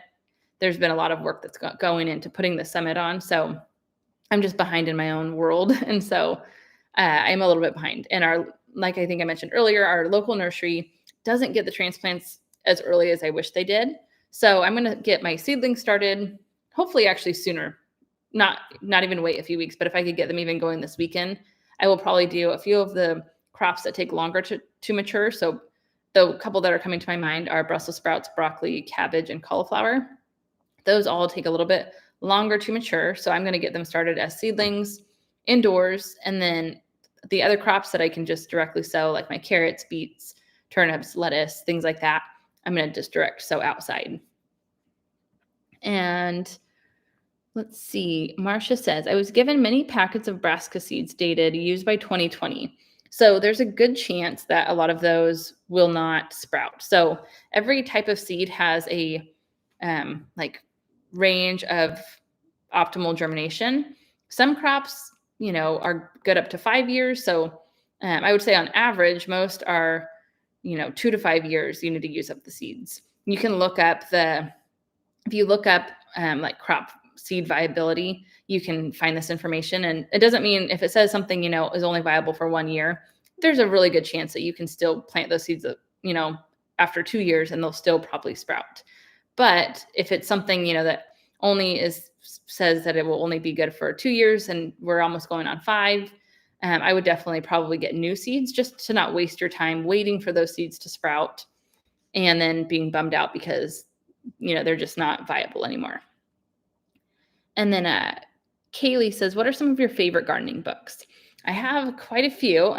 There's been a lot of work that's going into putting the summit on. So I'm just behind in my own world. And so I'm a little bit behind. And like I think I mentioned earlier, our local nursery doesn't get the transplants as early as I wish they did. So I'm going to get my seedlings started, hopefully actually sooner, not even wait a few weeks, but if I could get them even going this weekend, I will probably do a few of the crops that take longer to mature. So the couple that are coming to my mind are Brussels sprouts, broccoli, cabbage, and cauliflower. Those all take a little bit longer to mature. So I'm going to get them started as seedlings indoors. And then the other crops that I can just directly sow, like my carrots, beets, turnips, lettuce, things like that, I'm going to just direct sow outside. And let's see, Marcia says, I was given many packets of brassica seeds dated used by 2020. So there's a good chance that a lot of those will not sprout. So every type of seed has a like range of optimal germination. Some crops, are good up to 5 years. So I would say on average, most are, 2 to 5 years you need to use up the seeds. You can look up if you look up like crop seed viability, you can find this information. And it doesn't mean if it says something, is only viable for 1 year, there's a really good chance that you can still plant those seeds, after 2 years and they'll still probably sprout. But if it's something, that only says that it will only be good for 2 years and we're almost going on 5, I would definitely probably get new seeds just to not waste your time waiting for those seeds to sprout and then being bummed out because, they're just not viable anymore. And then Kaylee says, what are some of your favorite gardening books? I have quite a few.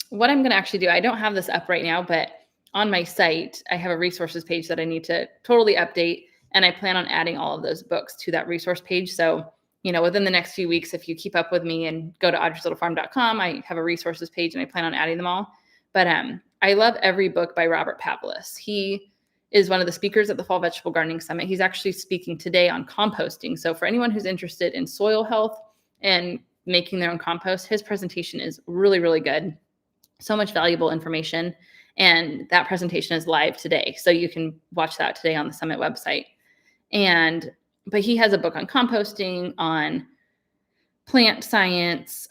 What I'm going to actually do, I don't have this up right now, but on my site, I have a resources page that I need to totally update. And I plan on adding all of those books to that resource page. So, within the next few weeks, if you keep up with me and go to audreyslittlefarm.com, I have a resources page and I plan on adding them all. But I love every book by Robert Pavlis. He is one of the speakers at the Fall Vegetable Gardening Summit. He's actually speaking today on composting. So for anyone who's interested in soil health and making their own compost, his presentation is really, really good. So much valuable information. And that presentation is live today. So you can watch that today on the Summit website. But he has a book on composting, on plant science.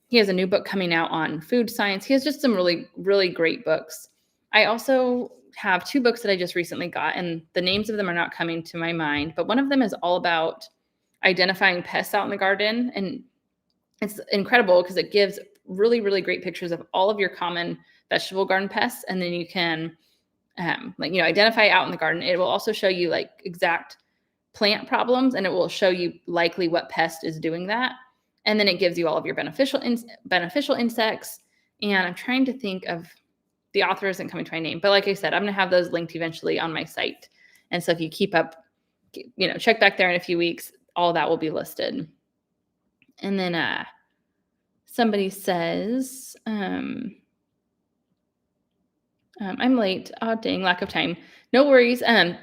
He has a new book coming out on food science. He has just some really, really great books. I also have 2 books that I just recently got, and the names of them are not coming to my mind, but one of them is all about identifying pests out in the garden. And it's incredible because it gives really, really great pictures of all of your common vegetable garden pests. And then you can identify out in the garden. It will also show you like exact plant problems, and it will show you likely what pest is doing that. And then it gives you all of your beneficial insects. And I'm trying to think of, the author isn't coming to my name, but like I said, I'm going to have those linked eventually on my site. And so if you keep up, check back there in a few weeks, all that will be listed. And then somebody says, I'm late. Oh, dang, lack of time. No worries.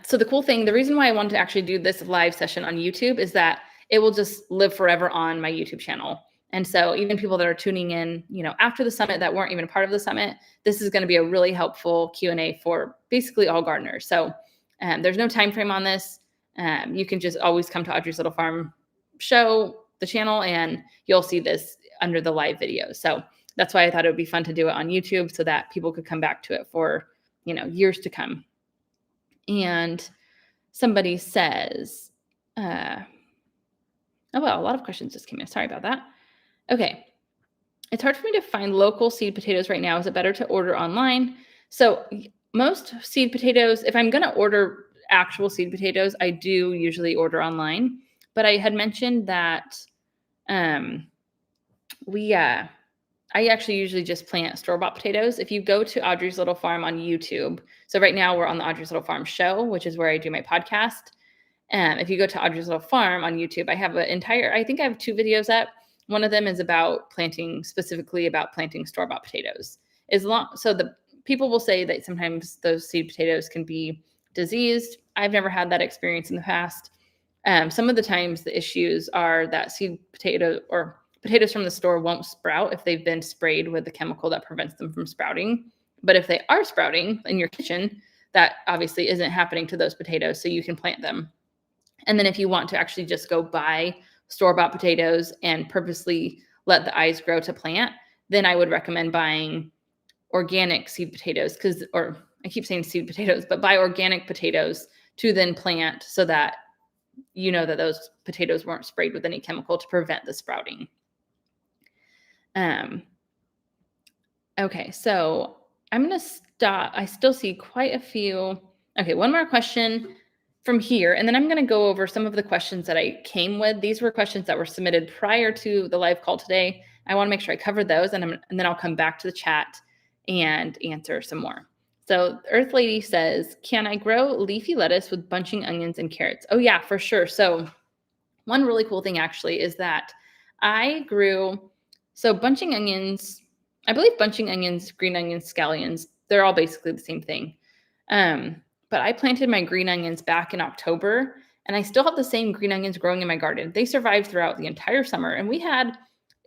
So the cool thing, the reason why I wanted to actually do this live session on YouTube is that it will just live forever on my YouTube channel. And so even people that are tuning in, after the summit that weren't even a part of the summit, this is going to be a really helpful Q&A for basically all gardeners. So there's no time frame on this. You can just always come to Audrey's Little Farm show, the channel, and you'll see this under the live videos. So that's why I thought it would be fun to do it on YouTube so that people could come back to it for, years to come. And somebody says, a lot of questions just came in. Sorry about that. Okay. It's hard for me to find local seed potatoes right now. Is it better to order online? So most seed potatoes, if I'm going to order actual seed potatoes, I do usually order online. But I had mentioned that I actually usually just plant store-bought potatoes. If you go to Audrey's Little Farm on YouTube, so right now we're on the Audrey's Little Farm show, which is where I do my podcast. If you go to Audrey's Little Farm on YouTube, I have I think I have 2 videos up. One of them is specifically about planting store-bought potatoes. So the people will say that sometimes those seed potatoes can be diseased. I've never had that experience in the past. Some of the times the issues are that seed potato or potatoes from the store won't sprout if they've been sprayed with the chemical that prevents them from sprouting. But if they are sprouting in your kitchen, that obviously isn't happening to those potatoes, so you can plant them. And then if you want to actually just go buy store-bought potatoes and purposely let the eyes grow to plant, then I would recommend buying organic seed potatoes or I keep saying seed potatoes, but buy organic potatoes to then plant so that that those potatoes weren't sprayed with any chemical to prevent the sprouting. Okay, so I'm going to stop. I still see quite a few. Okay, one more question from here, and then I'm going to go over some of the questions that I came with. These were questions that were submitted prior to the live call today. I want to make sure I cover those, and then I'll come back to the chat and answer some more. So Earth Lady says, can I grow leafy lettuce with bunching onions and carrots? Oh yeah, for sure. So one really cool thing actually is that I grew, so bunching onions, I believe bunching onions, green onions, scallions, they're all basically the same thing. But I planted my green onions back in October, and I still have the same green onions growing in my garden. They survived throughout the entire summer, and we had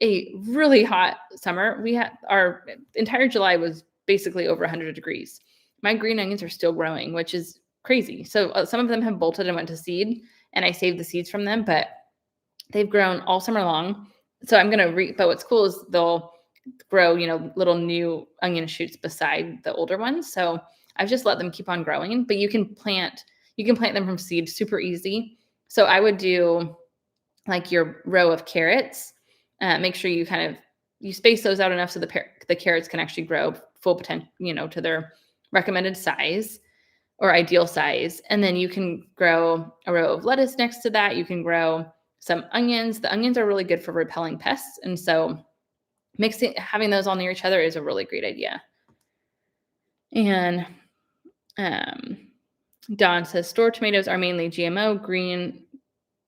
a really hot summer. We had our entire July was basically over 100 degrees. My green onions are still growing, which is crazy. So some of them have bolted and went to seed, and I saved the seeds from them, but they've grown all summer long. So I'm going to but what's cool is they'll grow, little new onion shoots beside the older ones. So I've just let them keep on growing, but you can plant them from seed super easy. So I would do like your row of carrots. Make sure you space those out enough so the carrots can actually grow full potential, to their recommended size or ideal size. And then you can grow a row of lettuce next to that. You can grow some onions. The onions are really good for repelling pests. And so having those all near each other is a really great idea. And Don says, store tomatoes are mainly GMO,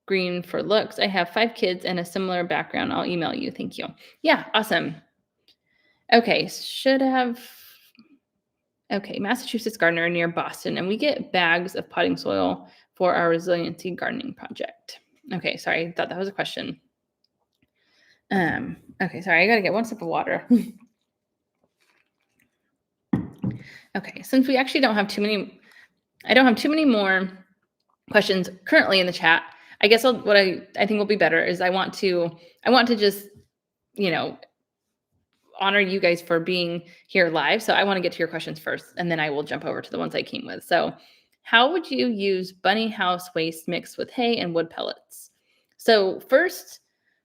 green for looks. I have 5 kids and a similar background. I'll email you. Thank you. Yeah, awesome. Okay, Massachusetts gardener near Boston, and we get bags of potting soil for our resiliency gardening project. Okay, sorry, I thought that was a question. Okay, sorry, I gotta get one sip of water. Okay, since we actually don't have too many more questions currently in the chat, I guess what I think will be better is I want to just, honor you guys for being here live. So I want to get to your questions first, and then I will jump over to the ones I came with. So how would you use bunny house waste mixed with hay and wood pellets? So first,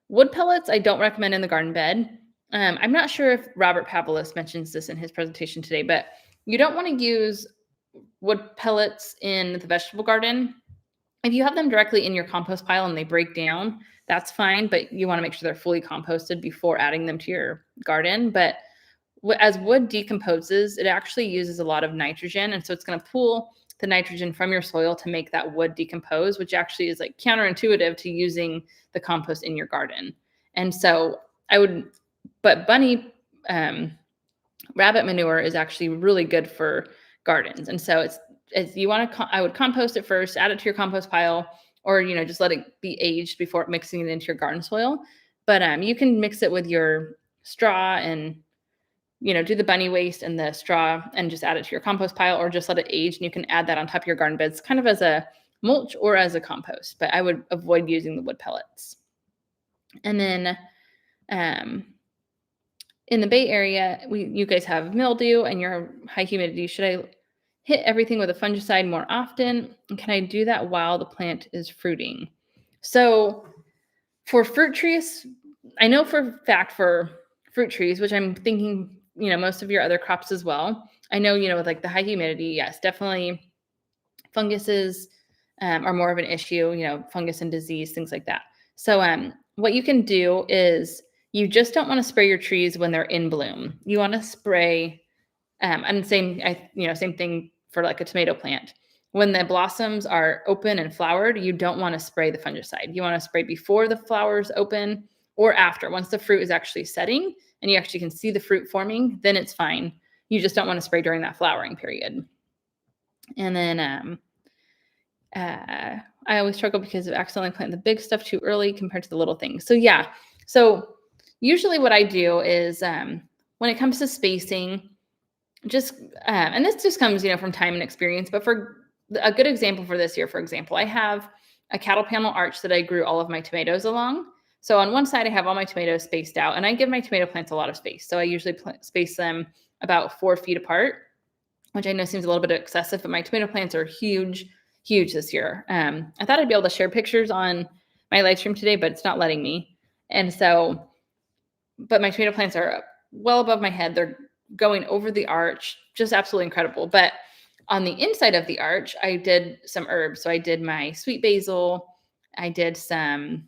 wood pellets I don't recommend in the garden bed. I'm not sure if Robert Pavlis mentions this in his presentation today, but you don't want to use wood pellets in the vegetable garden. If you have them directly in your compost pile and they break down, that's fine, but you want to make sure they're fully composted before adding them to your garden. But as wood decomposes, it actually uses a lot of nitrogen, and so it's going to pull the nitrogen from your soil to make that wood decompose, which actually is like counterintuitive to using the compost in your garden. And so but bunny rabbit manure is actually really good for gardens. And so I would compost it first, add it to your compost pile, or, just let it be aged before mixing it into your garden soil. But you can mix it with your straw and, do the bunny waste and the straw and just add it to your compost pile, or just let it age, and you can add that on top of your garden beds kind of as a mulch or as a compost. But I would avoid using the wood pellets. And then in the Bay Area, you guys have mildew and your high humidity. Should I hit everything with a fungicide more often? And can I do that while the plant is fruiting? So for fruit trees, I know for a fact for fruit trees, which I'm thinking, most of your other crops as well. I know, with like the high humidity, yes, definitely funguses are more of an issue, fungus and disease, things like that. So what you can do is you just don't want to spray your trees when they're in bloom. You want to spray, and same thing for like a tomato plant. When the blossoms are open and flowered, you don't want to spray the fungicide. You want to spray before the flowers open or after. Once the fruit is actually setting and you actually can see the fruit forming, then it's fine. You just don't want to spray during that flowering period. And then I always struggle because of accidentally planting the big stuff too early compared to the little things. So yeah, so usually what I do is when it comes to spacing, just and this just comes from time and experience, but for a good example for this year, for example, I have a cattle panel arch that I grew all of my tomatoes along. So on one side I have all my tomatoes spaced out, and I give my tomato plants a lot of space. So I usually space them about 4 feet apart, which I know seems a little bit excessive, but my tomato plants are huge this year. I thought I'd be able to share pictures on my live stream today, but it's not letting me. And so, but my tomato plants are well above my head. They're going over the arch, just absolutely incredible. But on the inside of the arch, I did some herbs. So I did my sweet basil. I did some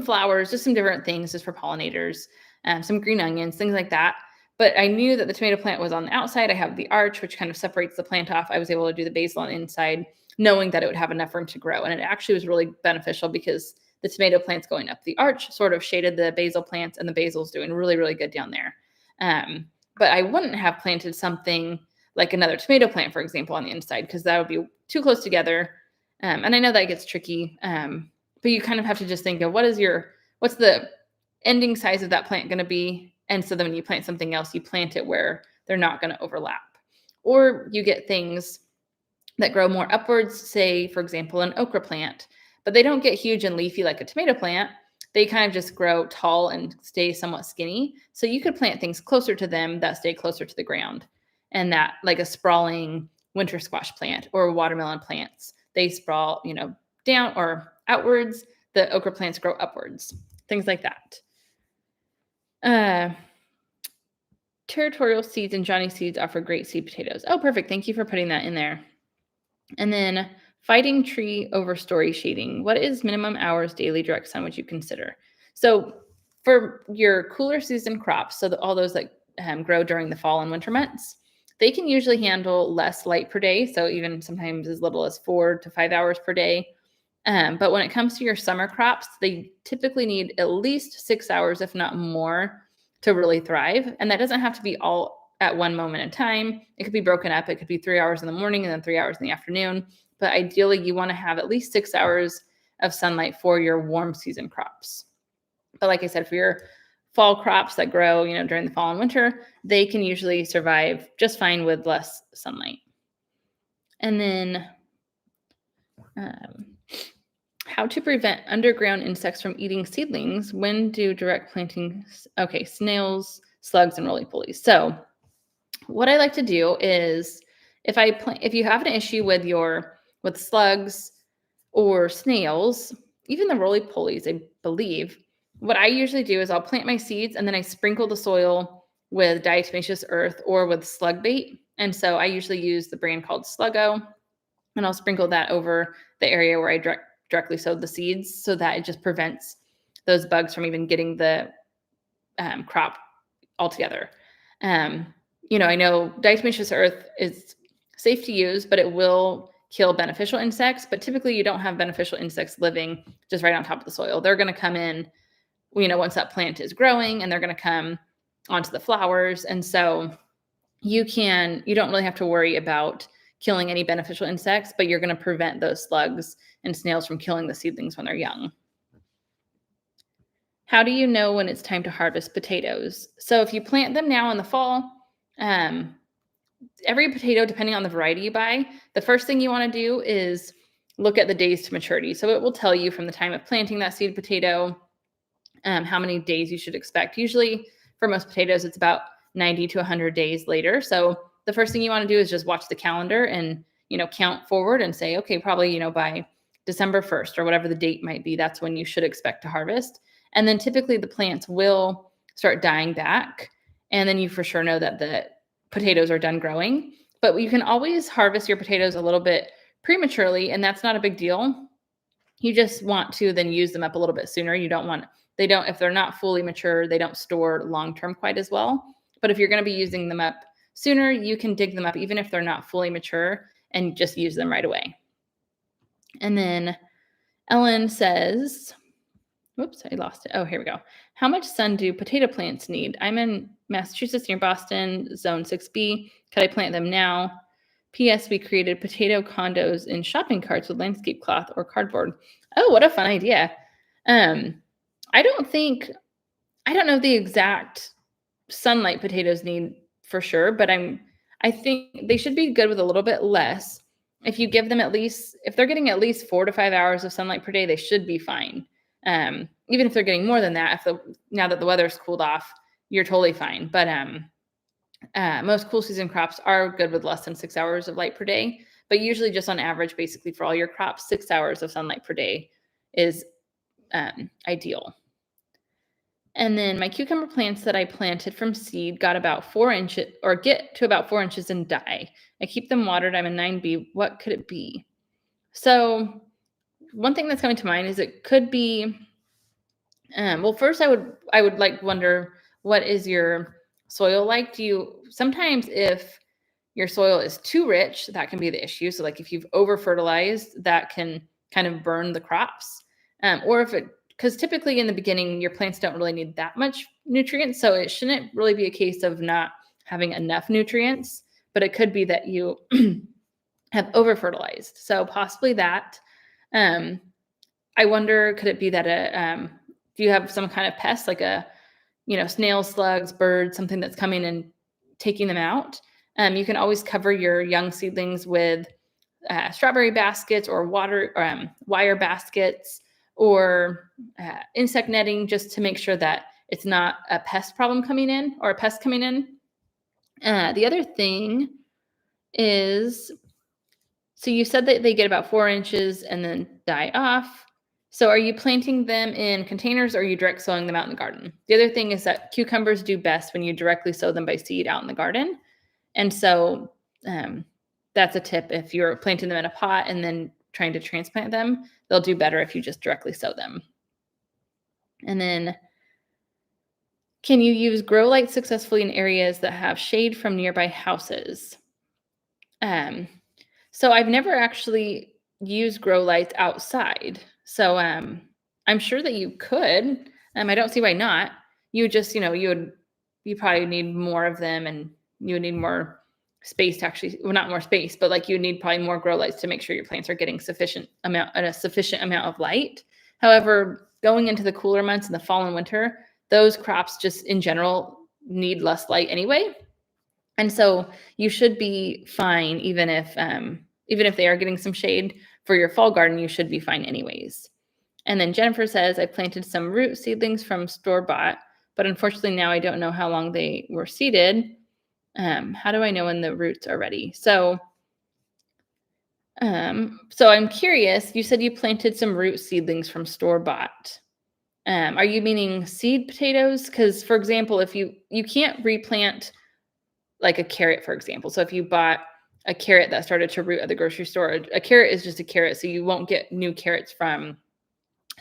flowers, just some different things just for pollinators, some green onions, things like that. But I knew that the tomato plant was on the outside. I have the arch, which kind of separates the plant off. I was able to do the basil on the inside, knowing that it would have enough room to grow. And it actually was really beneficial because the tomato plants going up the arch sort of shaded the basil plants, and the basil's doing really, really good down there. But I wouldn't have planted something like another tomato plant, for example, on the inside, because that would be too close together. And I know that gets tricky, but you kind of have to just think of what's the ending size of that plant going to be. And so then when you plant something else, you plant it where they're not going to overlap. Or you get things that grow more upwards, say, for example, an okra plant, but they don't get huge and leafy like a tomato plant. They kind of just grow tall and stay somewhat skinny. So you could plant things closer to them that stay closer to the ground. And that, like a sprawling winter squash plant or watermelon plants, they sprawl, down or outwards. The okra plants grow upwards, things like that. Territorial Seeds and Johnny Seeds offer great seed potatoes. Oh, perfect. Thank you for putting that in there. And then fighting tree over story shading. What is minimum hours daily direct sun would you consider? So for your cooler season crops, so all those that grow during the fall and winter months, they can usually handle less light per day. So even sometimes as little as 4 to 5 hours per day. But when it comes to your summer crops, they typically need at least 6 hours, if not more, to really thrive. And that doesn't have to be all at one moment in time. It could be broken up. It could be 3 hours in the morning and then 3 hours in the afternoon. But ideally, you want to have at least 6 hours of sunlight for your warm season crops. But like I said, for your fall crops that grow, during the fall and winter, they can usually survive just fine with less sunlight. And then how to prevent underground insects from eating seedlings. When do direct planting? Okay, snails, slugs, and roly-polies. So what I like to do is if you have an issue with slugs or snails, even the roly-polies, I believe, what I usually do is I'll plant my seeds and then I sprinkle the soil with diatomaceous earth or with slug bait. And so I usually use the brand called Sluggo, and I'll sprinkle that over the area where I directly sowed the seeds, so that it just prevents those bugs from even getting the crop altogether. I know diatomaceous earth is safe to use, but it will kill beneficial insects. But typically you don't have beneficial insects living just right on top of the soil. They're going to come in, once that plant is growing, and they're going to come onto the flowers. And so you don't really have to worry about killing any beneficial insects, but you're going to prevent those slugs and snails from killing the seedlings when they're young. How do you know when it's time to harvest potatoes? So if you plant them now in the fall, every potato, depending on the variety you buy, the first thing you want to do is look at the days to maturity. So it will tell you from the time of planting that seed potato, how many days you should expect. Usually for most potatoes, it's about 90 to 100 days later. So the first thing you want to do is just watch the calendar and, count forward and say, okay, probably, by December 1st or whatever the date might be, that's when you should expect to harvest. And then typically the plants will start dying back. And then you for sure know that the potatoes are done growing. But you can always harvest your potatoes a little bit prematurely, and that's not a big deal. You just want to then use them up a little bit sooner. If they're not fully mature, they don't store long-term quite as well. But if you're going to be using them up sooner, you can dig them up even if they're not fully mature and just use them right away. And then Ellen says, whoops, I lost it. Oh, here we go. How much sun do potato plants need? I'm in Massachusetts near Boston, zone 6B. Could I plant them now? P.S. We created potato condos in shopping carts with landscape cloth or cardboard. Oh, what a fun idea. I don't know the exact sunlight potatoes need for sure, but I think they should be good with a little bit less. If you give them if they're getting at least 4 to 5 hours of sunlight per day, they should be fine. Even if they're getting more than that, now that the weather's cooled off, you're totally fine. But most cool season crops are good with less than 6 hours of light per day. But usually just on average, basically for all your crops, 6 hours of sunlight per day is ideal. And then my cucumber plants that I planted from seed get to about 4 inches and die. I keep them watered. I'm a 9B. What could it be? So one thing that's coming to mind is it could be, first I would wonder, what is your soil like? Sometimes if your soil is too rich, that can be the issue. So like if you've over fertilized, that can kind of burn the crops. Or if it, because typically in the beginning, your plants don't really need that much nutrients. So it shouldn't really be a case of not having enough nutrients, but it could be that you have over fertilized. So possibly that. Um, I wonder, could it be that do you have some kind of pest like snails, slugs, birds, something that's coming and taking them out? You can always cover your young seedlings with strawberry baskets or wire baskets or insect netting, just to make sure that it's not a pest problem coming in or a pest coming in. The other thing is, so you said that they get about 4 inches and then die off. So are you planting them in containers or are you direct sowing them out in the garden? The other thing is that cucumbers do best when you directly sow them by seed out in the garden. And so that's a tip. If you're planting them in a pot and then trying to transplant them, they'll do better if you just directly sow them. And then, can you use grow lights successfully in areas that have shade from nearby houses? So I've never actually used grow lights outside. So I'm sure that you could. I don't see why not. You just, you probably need more of them, and you would need more space to actually, well, not more space, but like you need probably more grow lights to make sure your plants are getting a sufficient amount of light. However, going into the cooler months in the fall and winter, those crops just in general need less light anyway. And so you should be fine, even if they are getting some shade for your fall garden, you should be fine anyways. And then Jennifer says, I planted some root seedlings from store-bought, but unfortunately now I don't know how long they were seeded. How do I know when the roots are ready? So I'm curious, you said you planted some root seedlings from store-bought. Are you meaning seed potatoes? Because, for example, if you can't replant like a carrot, for example. So if you bought a carrot that started to root at the grocery store, a carrot is just a carrot, so you won't get new carrots from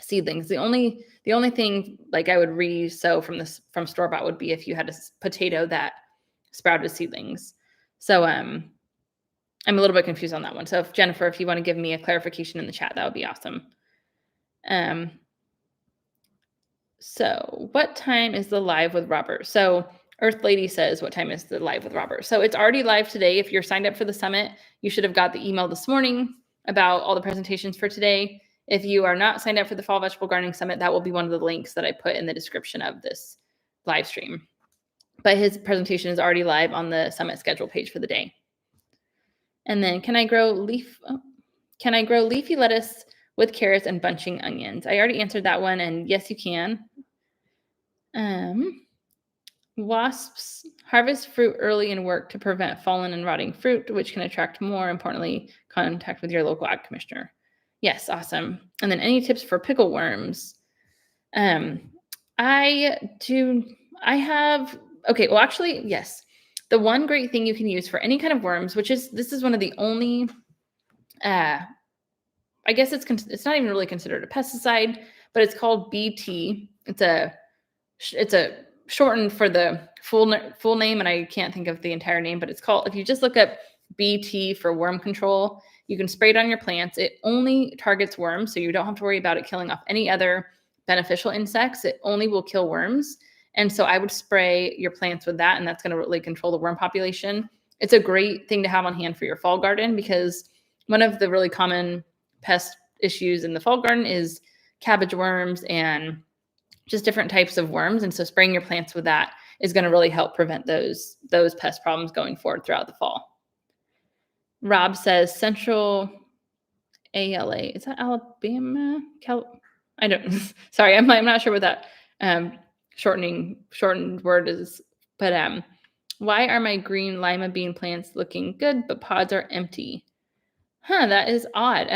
seedlings. The only thing like I would re-sow from store-bought would be if you had a potato that sprouted seedlings. So I'm a little bit confused on that one. So if Jennifer, if you want to give me a clarification in the chat, that would be awesome. So what time is the live with Robert? So Earth Lady says, what time is the live with Robert? So it's already live today. If you're signed up for the summit, you should have got the email this morning about all the presentations for today. If you are not signed up for the Fall Vegetable Gardening Summit, that will be one of the links that I put in the description of this live stream. But his presentation is already live on the summit schedule page for the day. And then, can I grow leafy lettuce with carrots and bunching onions? I already answered that one, and yes, you can. Wasps harvest fruit early and work to prevent fallen and rotting fruit, which can attract more importantly, contact with your local ag commissioner. Yes, awesome. And then, any tips for pickle worms? Yes. The one great thing you can use for any kind of worms, this is one of the only, I guess it's not even really considered a pesticide, but it's called BT. It's a shortened for the full name, and I can't think of the entire name, but it's called, if you just look up BT for worm control, you can spray it on your plants. It only targets worms, so you don't have to worry about it killing off any other beneficial insects. It only will kill worms. And so I would spray your plants with that, and that's going to really control the worm population. It's a great thing to have on hand for your fall garden, because one of the really common pest issues in the fall garden is cabbage worms and just different types of worms. And so spraying your plants with that is going to really help prevent those pest problems going forward throughout the fall. Rob says Central ALA. Is that Alabama? Sorry, I'm not sure what that shortened word is. But why are my green lima bean plants looking good, but pods are empty? That is odd.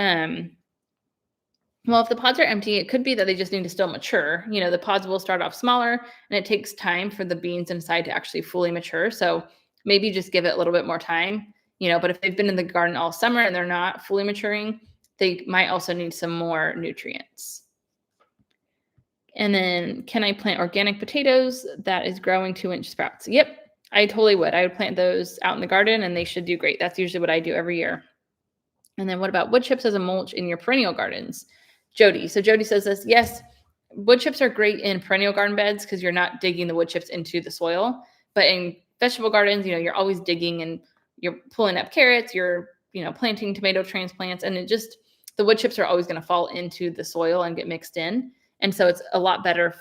Well, if the pods are empty, it could be that they just need to still mature. The pods will start off smaller, and it takes time for the beans inside to actually fully mature. So maybe just give it a little bit more time, but if they've been in the garden all summer and they're not fully maturing, they might also need some more nutrients. And then, can I plant organic potatoes that is growing 2-inch sprouts? Yep, I totally would. I would plant those out in the garden, and they should do great. That's usually what I do every year. And then, what about wood chips as a mulch in your perennial gardens? Jody. So Jody says this, yes, wood chips are great in perennial garden beds because you're not digging the wood chips into the soil. But in vegetable gardens, you're always digging and you're pulling up carrots, you're, planting tomato transplants, and the wood chips are always going to fall into the soil and get mixed in. And so it's a lot better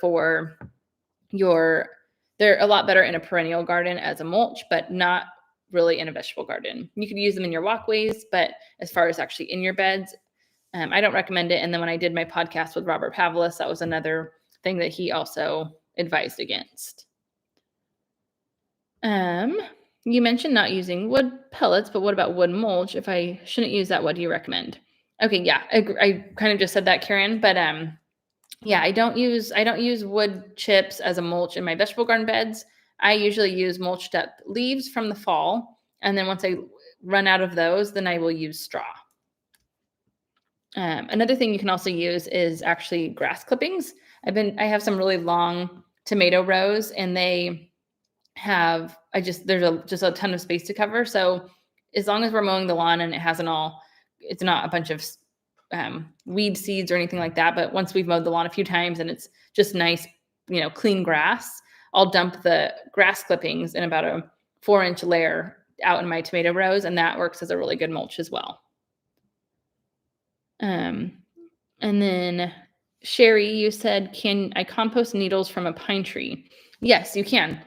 they're a lot better in a perennial garden as a mulch, but not really in a vegetable garden. You could use them in your walkways, but as far as actually in your beds, I don't recommend it. And then when I did my podcast with Robert Pavlis, that was another thing that he also advised against. You mentioned not using wood pellets, but what about wood mulch? If I shouldn't use that, what do you recommend? Okay, yeah, I kind of just said that, Karen, but yeah, I don't use wood chips as a mulch in my vegetable garden beds. I usually use mulched up leaves from the fall, and then once I run out of those, then I will use straw. Another thing you can also use is actually grass clippings. I have some really long tomato rows, and there's just a ton of space to cover. So as long as we're mowing the lawn and it's not a bunch of weed seeds or anything like that. But once we've mowed the lawn a few times and it's just nice, clean grass, I'll dump the grass clippings in about a 4-inch layer out in my tomato rows, and that works as a really good mulch as well. And then Sherry, you said, can I compost needles from a pine tree? Yes, you can.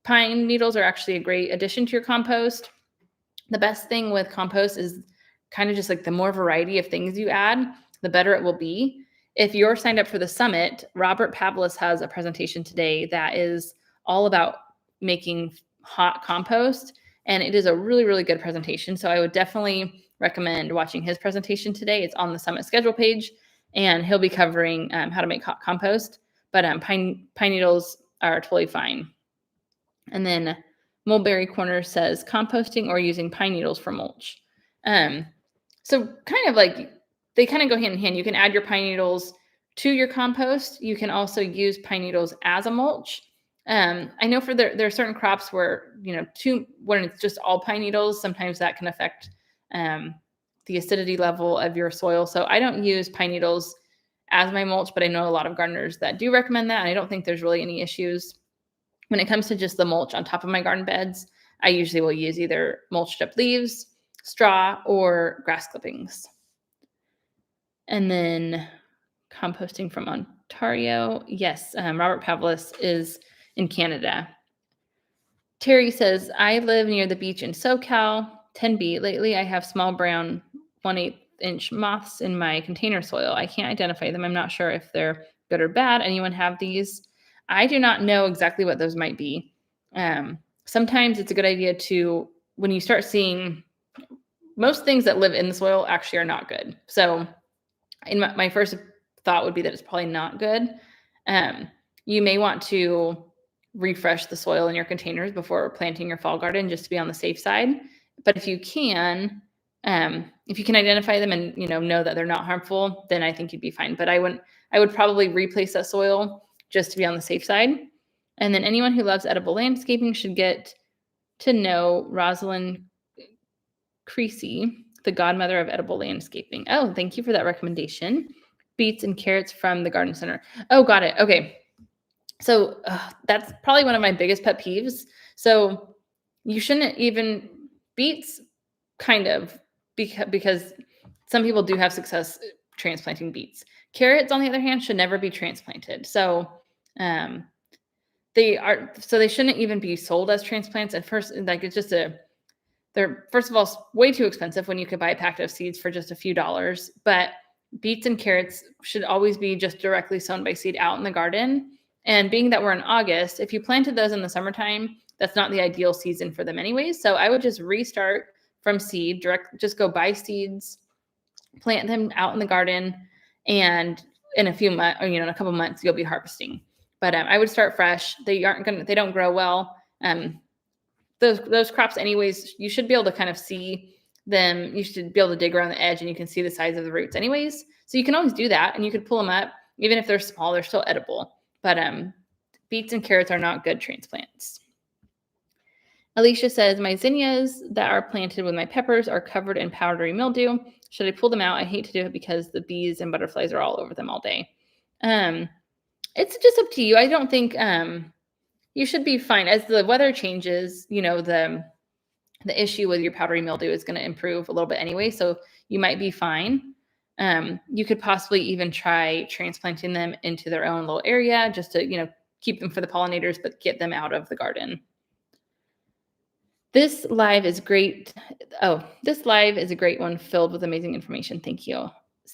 Pine needles are actually a great addition to your compost. The best thing with compost is kind of just like the more variety of things you add, the better it will be. If you're signed up for the summit, Robert Pavlis has a presentation today that is all about making hot compost. And it is a really, really good presentation. So I would definitely recommend watching his presentation today. It's on the summit schedule page, and he'll be covering how to make hot compost. But pine needles are totally fine. And then Mulberry Corner says composting or using pine needles for mulch. So kind of like they kind of go hand in hand. You can add your pine needles to your compost. You can also use pine needles as a mulch. I know there are certain crops where, when it's just all pine needles, sometimes that can affect the acidity level of your soil. So I don't use pine needles as my mulch, but I know a lot of gardeners that do recommend that. And I don't think there's really any issues. When it comes to just the mulch on top of my garden beds, I usually will use either mulched up leaves, straw, or grass clippings. And then composting from Ontario. Yes, Robert Pavlis is in Canada. Terry says, I live near the beach in SoCal, 10B. Lately, I have small brown 1/8-inch moths in my container soil. I can't identify them. I'm not sure if they're good or bad. Anyone have these? I do not know exactly what those might be. Sometimes it's a good idea when you start seeing most things that live in the soil actually are not good. So my first thought would be that it's probably not good. You may want to refresh the soil in your containers before planting your fall garden, just to be on the safe side. But if you can identify them and know that they're not harmful, then I think you'd be fine. But I would probably replace that soil just to be on the safe side. And then anyone who loves edible landscaping should get to know Rosalind Creasy, the godmother of edible landscaping. Oh, thank you for that recommendation. Beets and carrots from the garden center. Oh, got it. Okay. So that's probably one of my biggest pet peeves. So you shouldn't even beets, kind of, because some people do have success transplanting beets. Carrots, on the other hand, should never be transplanted. So they shouldn't even be sold as transplants. At first, like they're first of all way too expensive when you could buy a packet of seeds for just a few dollars. But beets and carrots should always be just directly sown by seed out in the garden. And being that we're in August, if you planted those in the summertime, that's not the ideal season for them anyways. So I would just restart from seed, just go buy seeds, plant them out in the garden, and in a few months, in a couple months, you'll be harvesting. But I would start fresh. They don't grow well. Those crops anyways, you should be able to kind of see them. You should be able to dig around the edge and you can see the size of the roots anyways. So you can always do that, and you could pull them up. Even if they're small, they're still edible. But beets and carrots are not good transplants. Alicia says, my zinnias that are planted with my peppers are covered in powdery mildew. Should I pull them out? I hate to do it because the bees and butterflies are all over them all day. It's just up to you. I don't think you should be fine. As the weather changes, the issue with your powdery mildew is going to improve a little bit anyway, so you might be fine. You could possibly even try transplanting them into their own little area just to, keep them for the pollinators, but get them out of the garden. This live is great. Oh, this live is a great one filled with amazing information. Thank you.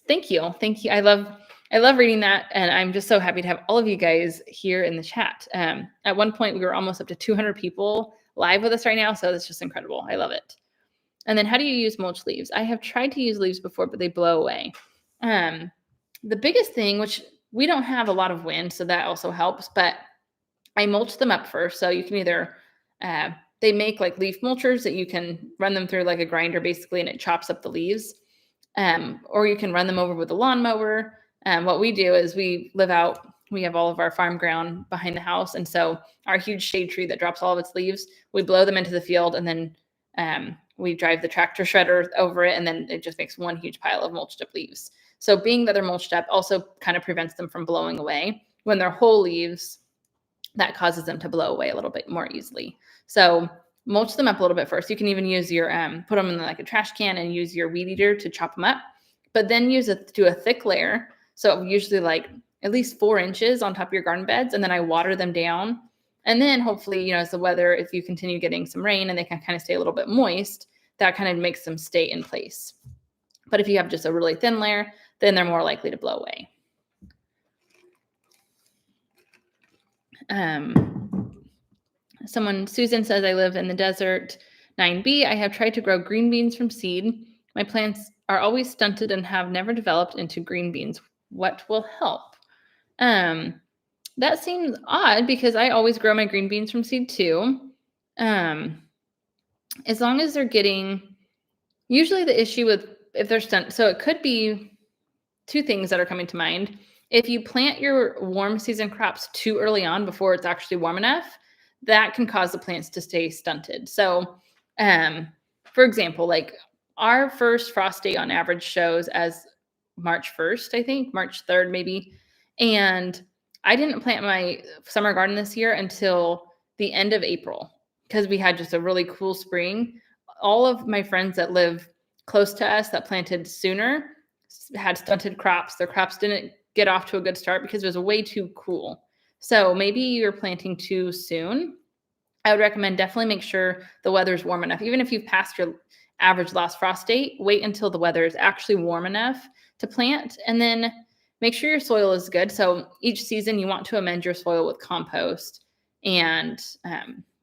Thank you. Thank you. I love reading that. And I'm just so happy to have all of you guys here in the chat. At one point, we were almost up to 200 people live with us right now. So that's just incredible. I love it. And then how do you use mulch leaves? I have tried to use leaves before, but they blow away. The biggest thing, which we don't have a lot of wind, so that also helps, but I mulch them up first. So you can either, they make like leaf mulchers that you can run them through like a grinder basically, and it chops up the leaves. Or you can run them over with a lawnmower. What we do is we have all of our farm ground behind the house. And so our huge shade tree that drops all of its leaves, we blow them into the field, and then we drive the tractor shredder over it, and then it just makes one huge pile of mulched up leaves. So being that they're mulched up also kind of prevents them from blowing away. When they're whole leaves, that causes them to blow away a little bit more easily. So mulch them up a little bit first. You can even use your, put them in like a trash can and use your weed eater to chop them up, but then do a thick layer. So usually like at least 4 inches on top of your garden beds. And then I water them down. And then hopefully, as the weather, if you continue getting some rain and they can kind of stay a little bit moist, that kind of makes them stay in place. But if you have just a really thin layer, then they're more likely to blow away. Susan says, I live in the desert. 9B, I have tried to grow green beans from seed. My plants are always stunted and have never developed into green beans. What will help? That seems odd because I always grow my green beans from seed too. As long as they're getting, usually the issue with if they're stunted, so it could be 2 things that are coming to mind. If you plant your warm season crops too early on before it's actually warm enough, that can cause the plants to stay stunted. So, for example, like our first frost date on average shows as March 1st, I think, March 3rd maybe. And I didn't plant my summer garden this year until the end of April because we had just a really cool spring. All of my friends that live close to us that planted sooner had stunted crops. Their crops didn't get off to a good start because it was way too cool. So maybe you're planting too soon. I would recommend definitely make sure the weather's warm enough. Even if you've passed your average last frost date, wait until the weather is actually warm enough to plant, and then make sure your soil is good. So each season you want to amend your soil with compost and,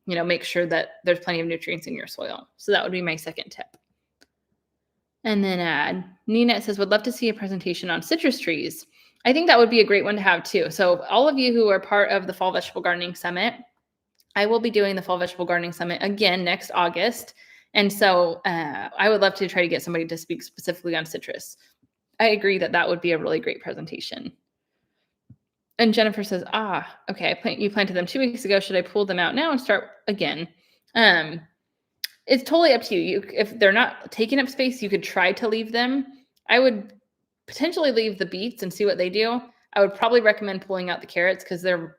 make sure that there's plenty of nutrients in your soil. So that would be my second tip. And then Nina says, would love to see a presentation on citrus trees. I think that would be a great one to have too. So all of you who are part of the Fall Vegetable Gardening Summit, I will be doing the Fall Vegetable Gardening Summit again next August. And so I would love to try to get somebody to speak specifically on citrus. I agree that would be a really great presentation. And Jennifer says, okay, you planted them 2 weeks ago. Should I pull them out now and start again? It's totally up to you. If they're not taking up space, you could try to leave them. I would potentially leave the beets and see what they do. I would probably recommend pulling out the carrots because they're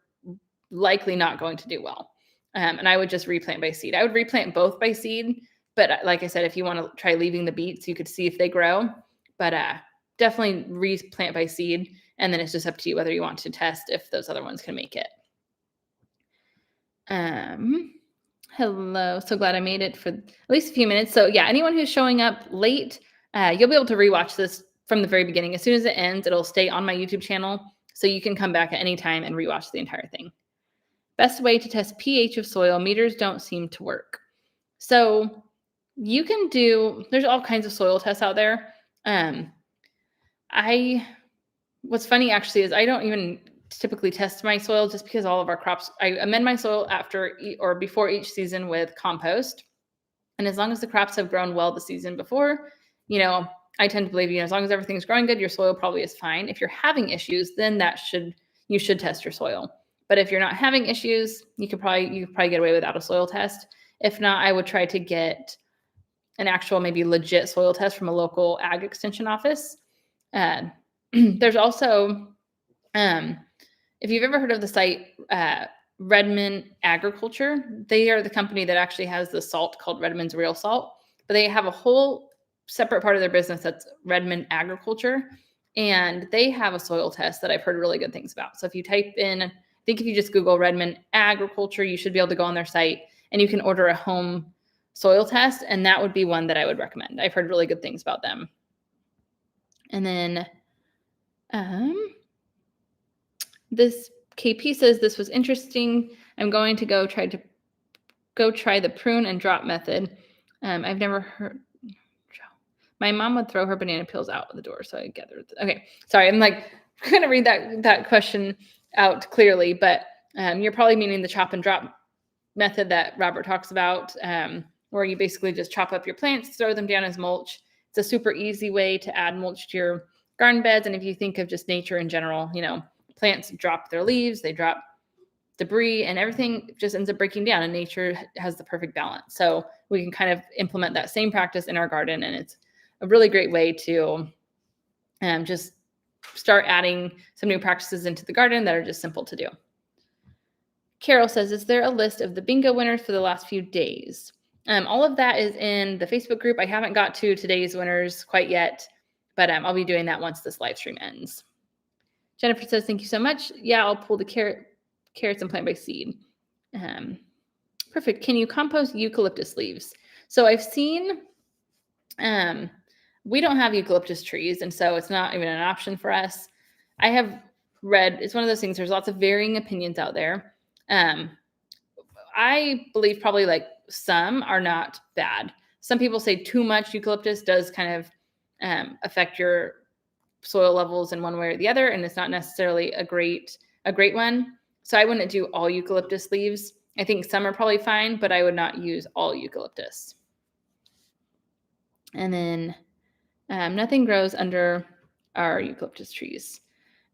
likely not going to do well. And I would just replant by seed. I would replant both by seed. But like I said, if you want to try leaving the beets, you could see if they grow. But definitely replant by seed. And then it's just up to you whether you want to test if those other ones can make it. Hello. So glad I made it for at least a few minutes. So yeah, anyone who's showing up late, you'll be able to rewatch this from the very beginning. As soon as it ends, it'll stay on my YouTube channel. So you can come back at any time and rewatch the entire thing. Best way to test pH of soil. Meters don't seem to work. So you can there's all kinds of soil tests out there. What's funny actually is I don't even typically test my soil just because all of our crops, I amend my soil after or before each season with compost. And as long as the crops have grown well the season before, I tend to believe, as long as everything's growing good, your soil probably is fine. If you're having issues, then you should test your soil. But if you're not having issues, you could probably get away without a soil test. If not, I would try to get an actual, maybe legit soil test from a local ag extension office. There's also, if you've ever heard of the site Redmond Agriculture, they are the company that actually has the salt called Redmond's Real Salt, but they have a whole separate part of their business that's Redmond Agriculture, and they have a soil test that I've heard really good things about. So if you type in, I think if you just Google Redmond Agriculture, you should be able to go on their site and you can order a home soil test, and that would be one that I would recommend. I've heard really good things about them. And then this KP says this was interesting. I'm going to go try the prune and drop method. I've never heard. My mom would throw her banana peels out the door, so I gathered. Okay, sorry, I'm like going to read that question out clearly, but you're probably meaning the chop and drop method that Robert talks about, where you basically just chop up your plants, throw them down as mulch. It's a super easy way to add mulch to your garden beds. And if you think of just nature in general, plants drop their leaves, they drop debris, and everything just ends up breaking down, and nature has the perfect balance. So we can kind of implement that same practice in our garden, and it's a really great way to just start adding some new practices into the garden that are just simple to do. Carol says, is there a list of the bingo winners for the last few days? All of that is in the Facebook group. I haven't got to today's winners quite yet, but I'll be doing that once this live stream ends. Jennifer says, thank you so much. Yeah, I'll pull the carrots and plant by seed. Perfect. Can you compost eucalyptus leaves? So I've seen, we don't have eucalyptus trees, and so it's not even an option for us. I have read, it's one of those things, there's lots of varying opinions out there. I believe probably like some are not bad. Some people say too much eucalyptus does kind of affect your soil levels in one way or the other, and it's not necessarily a great one. So I wouldn't do all eucalyptus leaves. I think some are probably fine, but I would not use all eucalyptus. And then nothing grows under our eucalyptus trees.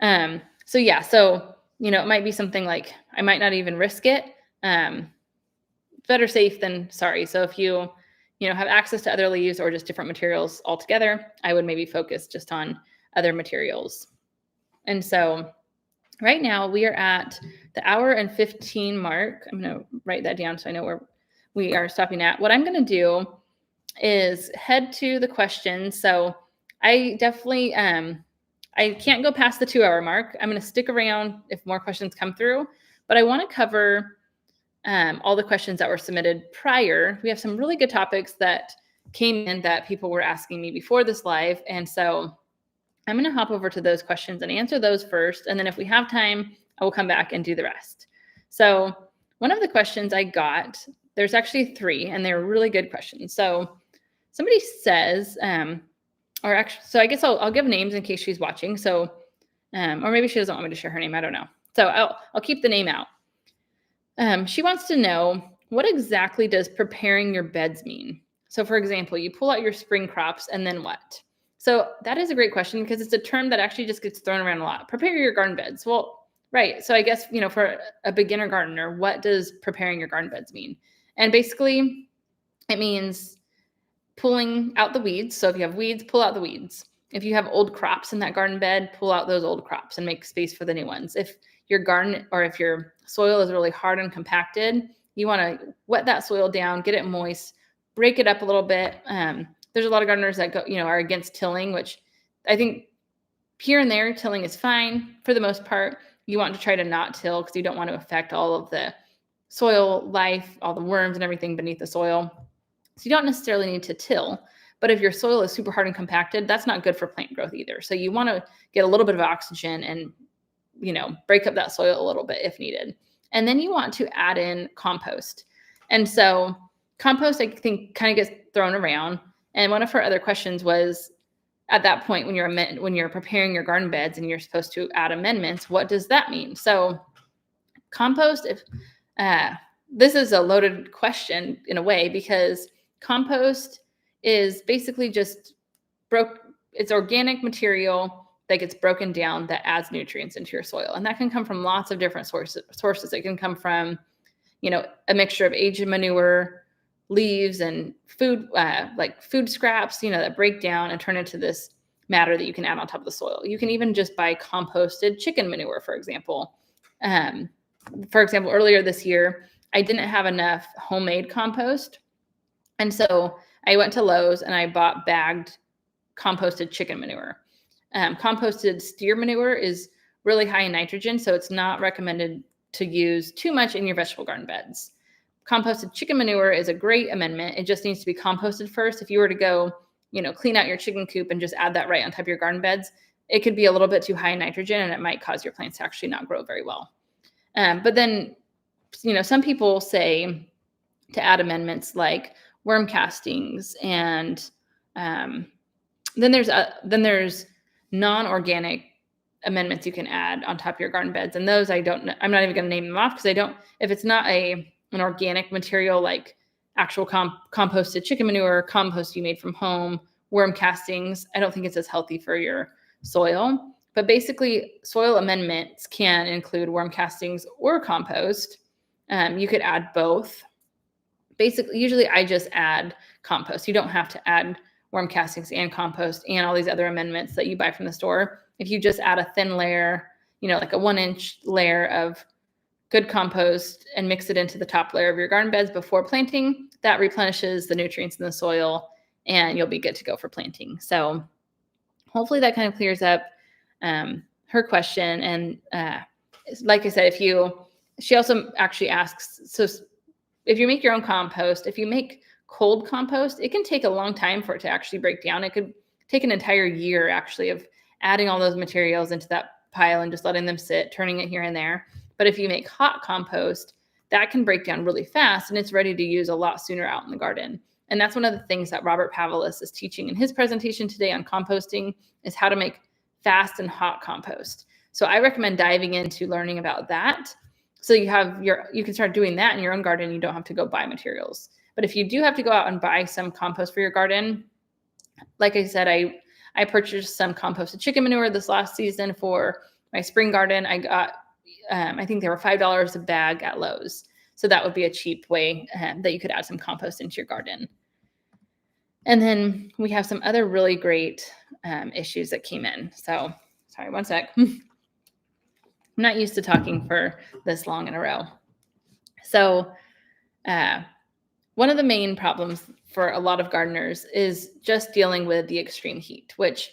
So yeah, so it might be something like I might not even risk it. Better safe than sorry. So if you have access to other leaves or just different materials altogether, I would maybe focus just on other materials. And so right now we are at the hour and 15 mark. I'm going to write that down so I know where we are stopping at. What I'm going to do is head to the questions. So I definitely, I can't go past the 2-hour mark. I'm going to stick around if more questions come through, but I want to cover all the questions that were submitted prior. We have some really good topics that came in that people were asking me before this live. And so I'm going to hop over to those questions and answer those first. And then if we have time, I will come back and do the rest. So one of the questions I got, there's actually 3, and they're really good questions. So somebody says, or actually, so I guess I'll give names in case she's watching. So, or maybe she doesn't want me to share her name. I don't know. So I'll keep the name out. She wants to know, what exactly does preparing your beds mean? So for example, you pull out your spring crops and then what? So that is a great question because it's a term that actually just gets thrown around a lot. Prepare your garden beds. Well, right. So I guess, for a beginner gardener, what does preparing your garden beds mean? And basically it means pulling out the weeds. So if you have weeds, pull out the weeds. If you have old crops in that garden bed, pull out those old crops and make space for the new ones. If your garden or if your soil is really hard and compacted, you want to wet that soil down, get it moist, break it up a little bit. There's a lot of gardeners that go, are against tilling, which I think here and there tilling is fine for the most part. You want to try to not till because you don't want to affect all of the soil life, all the worms and everything beneath the soil. So you don't necessarily need to till, but if your soil is super hard and compacted, that's not good for plant growth either. So you want to get a little bit of oxygen and, break up that soil a little bit if needed. And then you want to add in compost. And so compost, I think, kind of gets thrown around. And one of her other questions was, at that point, when you're preparing your garden beds and you're supposed to add amendments, what does that mean? So compost, if this is a loaded question in a way, because compost is basically just it's organic material that gets broken down that adds nutrients into your soil. And that can come from lots of different sources. It can come from, a mixture of aged manure, leaves and food, like food scraps, that break down and turn into this matter that you can add on top of the soil. You can even just buy composted chicken manure, for example. Earlier this year, I didn't have enough homemade compost. And so I went to Lowe's and I bought bagged composted chicken manure. Composted steer manure is really high in nitrogen, so it's not recommended to use too much in your vegetable garden beds. Composted chicken manure is a great amendment. It just needs to be composted first. If you were to go, clean out your chicken coop and just add that right on top of your garden beds, it could be a little bit too high in nitrogen and it might cause your plants to actually not grow very well. But then, some people say to add amendments like worm castings, and then there's non-organic amendments you can add on top of your garden beds. And those I'm not even going to name them off, because if it's not an organic material like actual composted chicken manure, compost you made from home, worm castings, I don't think it's as healthy for your soil. But basically, soil amendments can include worm castings or compost. You could add both. Basically, usually I just add compost. You don't have to add worm castings and compost and all these other amendments that you buy from the store. If you just add a thin layer, like a 1-inch layer of good compost and mix it into the top layer of your garden beds before planting, that replenishes the nutrients in the soil and you'll be good to go for planting. So hopefully that kind of clears up her question. And like I said, she also actually asks, so if you make your own compost, if you make cold compost, it can take a long time for it to actually break down. It could take an entire year actually of adding all those materials into that pile and just letting them sit, turning it here and there. But if you make hot compost, that can break down really fast and it's ready to use a lot sooner out in the garden. And that's one of the things that Robert Pavalis is teaching in his presentation today on composting, is how to make fast and hot compost. So I recommend diving into learning about that. So you can start doing that in your own garden. You don't have to go buy materials. But if you do have to go out and buy some compost for your garden, like I said, I purchased some composted chicken manure this last season for my spring garden. I got, I think they were $5 a bag at Lowe's. So that would be a cheap way that you could add some compost into your garden. And then we have some other really great issues that came in. So sorry, one sec. I'm not used to talking for this long in a row. So one of the main problems for a lot of gardeners is just dealing with the extreme heat, which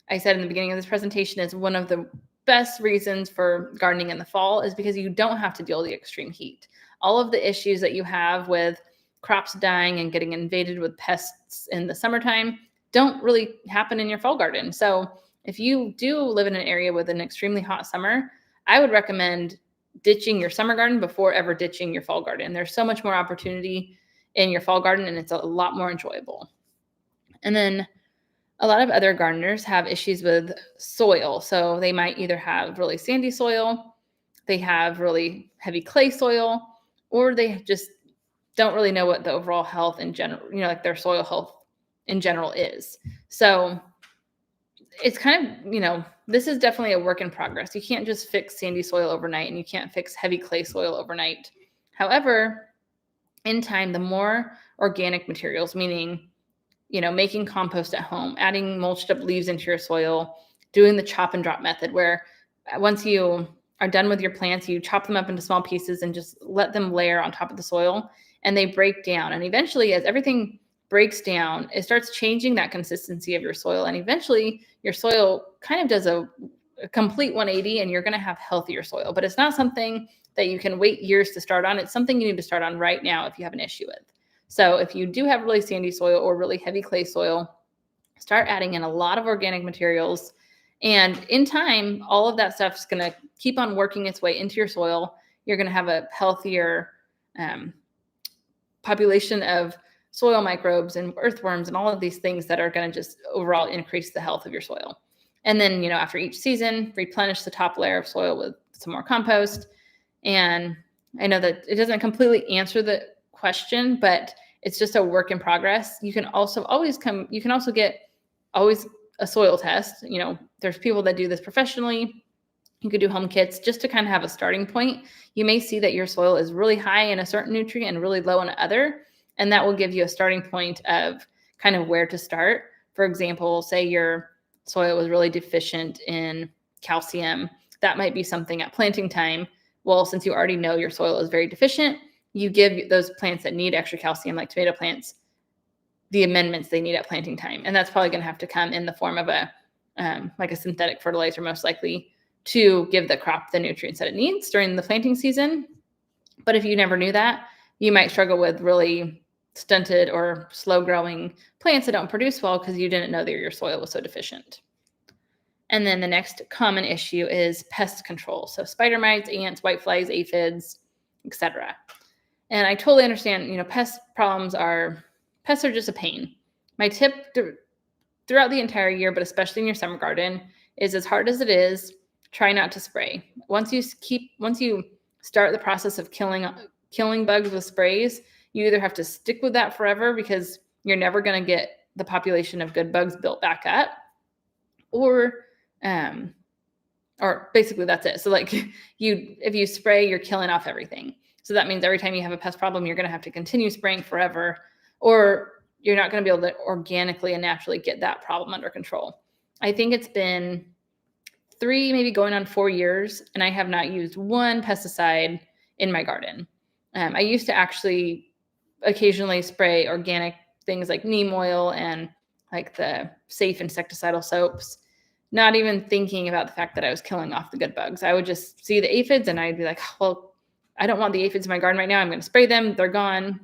I said in the beginning of this presentation is one of the best reasons for gardening in the fall, is because you don't have to deal with the extreme heat. All of the issues that you have with crops dying and getting invaded with pests in the summertime don't really happen in your fall garden. So if you do live in an area with an extremely hot summer, I would recommend ditching your summer garden before ever ditching your fall garden. There's so much more opportunity in your fall garden and it's a lot more enjoyable. And then a lot of other gardeners have issues with soil. So they might either have really sandy soil, they have really heavy clay soil, or they just don't really know what the overall health in general, like their soil health in general is. So it's kind of, this is definitely a work in progress. You can't just fix sandy soil overnight and you can't fix heavy clay soil overnight. However, in time, the more organic materials, meaning, making compost at home, adding mulched up leaves into your soil, doing the chop and drop method, where once you are done with your plants, you chop them up into small pieces and just let them layer on top of the soil and they break down. And eventually, as everything breaks down, it starts changing that consistency of your soil. And eventually your soil kind of does a complete 180 and you're going to have healthier soil. But it's not something that you can wait years to start on. It's something you need to start on right now if you have an issue with. So if you do have really sandy soil or really heavy clay soil, start adding in a lot of organic materials. And in time, all of that stuff is going to keep on working its way into your soil. You're going to have a healthier population of soil microbes and earthworms and all of these things that are going to just overall increase the health of your soil. And then, after each season, replenish the top layer of soil with some more compost. And I know that it doesn't completely answer the question, but it's just a work in progress. You can also get a soil test. There's people that do this professionally. You could do home kits just to kind of have a starting point. You may see that your soil is really high in a certain nutrient and really low in another. And that will give you a starting point of kind of where to start. For example, say your soil was really deficient in calcium. That might be something at planting time. Well, since you already know your soil is very deficient, you give those plants that need extra calcium, like tomato plants, the amendments they need at planting time. And that's probably going to have to come in the form of like a synthetic fertilizer, most likely, to give the crop the nutrients that it needs during the planting season. But if you never knew that, you might struggle with really stunted or slow growing plants that don't produce well because you didn't know that your soil was so deficient. And then the next common issue is pest control. So spider mites, ants, whiteflies, aphids, etc. And I totally understand, pests are just a pain. My tip throughout the entire year, but especially in your summer garden, is as hard as it is, try not to spray. Once you start the process of killing bugs with sprays, you either have to stick with that forever because you're never going to get the population of good bugs built back up, or basically that's it. So like if you spray, you're killing off everything. So that means every time you have a pest problem, you're going to have to continue spraying forever, or you're not going to be able to organically and naturally get that problem under control. I think it's been 3, maybe going on 4 years, and I have not used one pesticide in my garden. I used to actually occasionally spray organic things like neem oil and like the safe insecticidal soaps, not even thinking about the fact that I was killing off the good bugs. I would just see the aphids and I'd be like, well, I don't want the aphids in my garden right now. I'm going to spray them. They're gone.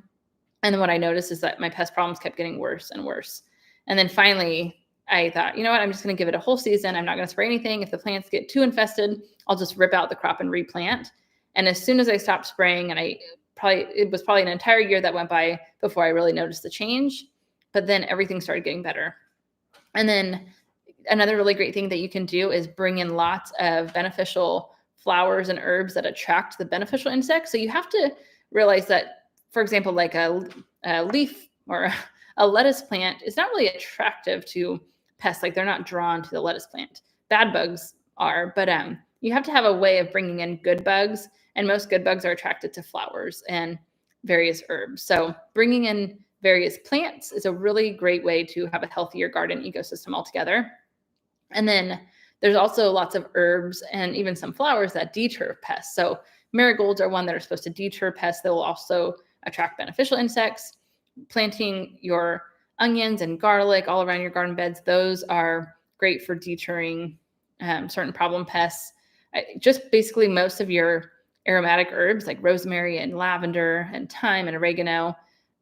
And then what I noticed is that my pest problems kept getting worse and worse. And then finally, I thought, you know what, I'm just going to give it a whole season. I'm not going to spray anything. If the plants get too infested, I'll just rip out the crop and replant. And as soon as I stopped spraying, and it was probably an entire year that went by before I really noticed the change, but then everything started getting better. And then another really great thing that you can do is bring in lots of beneficial flowers and herbs that attract the beneficial insects. So you have to realize that, for example, like a leaf or a lettuce plant is not really attractive to pests. Like they're not drawn to the lettuce plant. Bad bugs are, but you have to have a way of bringing in good bugs, and most good bugs are attracted to flowers and various herbs. So bringing in various plants is a really great way to have a healthier garden ecosystem altogether. And then there's also lots of herbs and even some flowers that deter pests. So marigolds are one that are supposed to deter pests. They will also attract beneficial insects. Planting your onions and garlic all around your garden beds, those are great for deterring certain problem pests. Just basically most of your aromatic herbs like rosemary and lavender and thyme and oregano,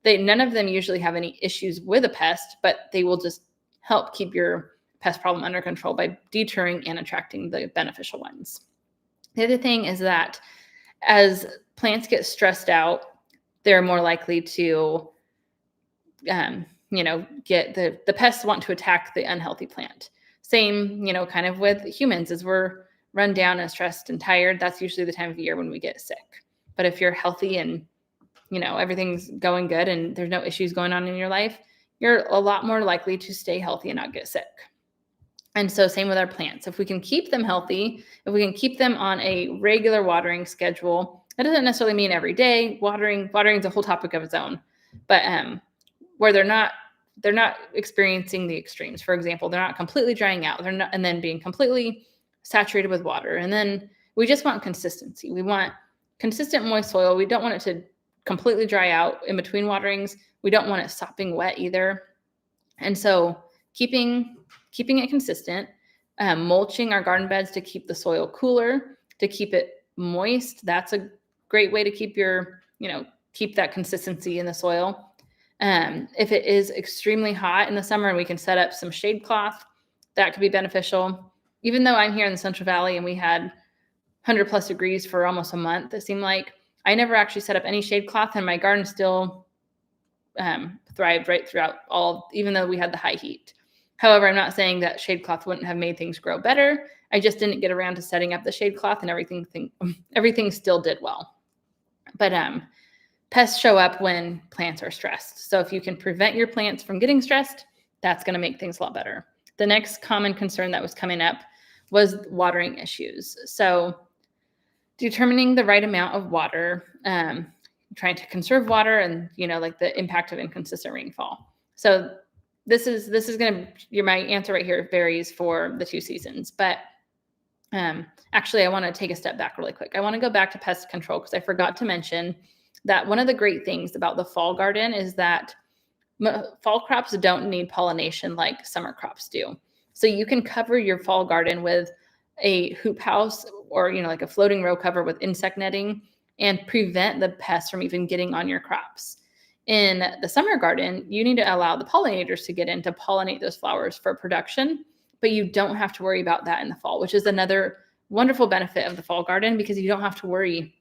none of them usually have any issues with a pest, but they will just help keep your pest problem under control by deterring and attracting the beneficial ones. The other thing is that as plants get stressed out, they're more likely to, get the pests want to attack the unhealthy plant. Same, kind of with humans, as we're run down and stressed and tired, that's usually the time of year when we get sick. But if you're healthy and, everything's going good and there's no issues going on in your life, you're a lot more likely to stay healthy and not get sick. And so same with our plants. If we can keep them healthy, if we can keep them on a regular watering schedule, that doesn't necessarily mean every day. Watering is a whole topic of its own. But where they're not experiencing the extremes. For example, they're not completely drying out, and then being completely saturated with water. And then we just want consistency. We want consistent moist soil. We don't want it to completely dry out in between waterings. We don't want it sopping wet either. And so keeping it consistent, mulching our garden beds to keep the soil cooler, to keep it moist. That's a great way to keep keep that consistency in the soil. If it is extremely hot in the summer and we can set up some shade cloth, that could be beneficial. Even though I'm here in the Central Valley and we had 100 plus degrees for almost a month, it seemed like I never actually set up any shade cloth, and my garden still thrived right throughout even though we had the high heat. However, I'm not saying that shade cloth wouldn't have made things grow better. I just didn't get around to setting up the shade cloth, and everything still did well. But pests show up when plants are stressed. So if you can prevent your plants from getting stressed, that's going to make things a lot better. The next common concern that was coming up was watering issues. So determining the right amount of water. trying to conserve water and, like the impact of inconsistent rainfall. So this is going to, my answer right here varies for the 2 seasons. But actually, I want to take a step back really quick. I want to go back to pest control because I forgot to mention that one of the great things about the fall garden is that fall crops don't need pollination like summer crops do. So you can cover your fall garden with a hoop house or, like a floating row cover with insect netting and prevent the pests from even getting on your crops. In the summer garden, you need to allow the pollinators to get in to pollinate those flowers for production, but you don't have to worry about that in the fall, which is another wonderful benefit of the fall garden because you don't have to worry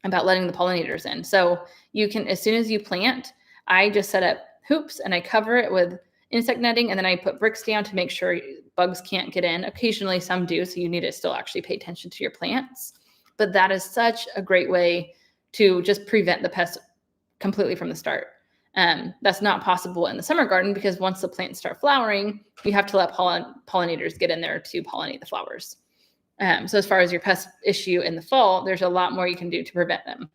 about letting the pollinators in. So you can, as soon as you plant, I just set up hoops and I cover it with insect netting, and then I put bricks down to make sure bugs can't get in. Occasionally some do, so you need to still actually pay attention to your plants. But that is such a great way to just prevent the pests completely from the start. That's not possible in the summer garden because once the plants start flowering, you have to let pollinators get in there to pollinate the flowers. So as far as your pest issue in the fall, there's a lot more you can do to prevent them.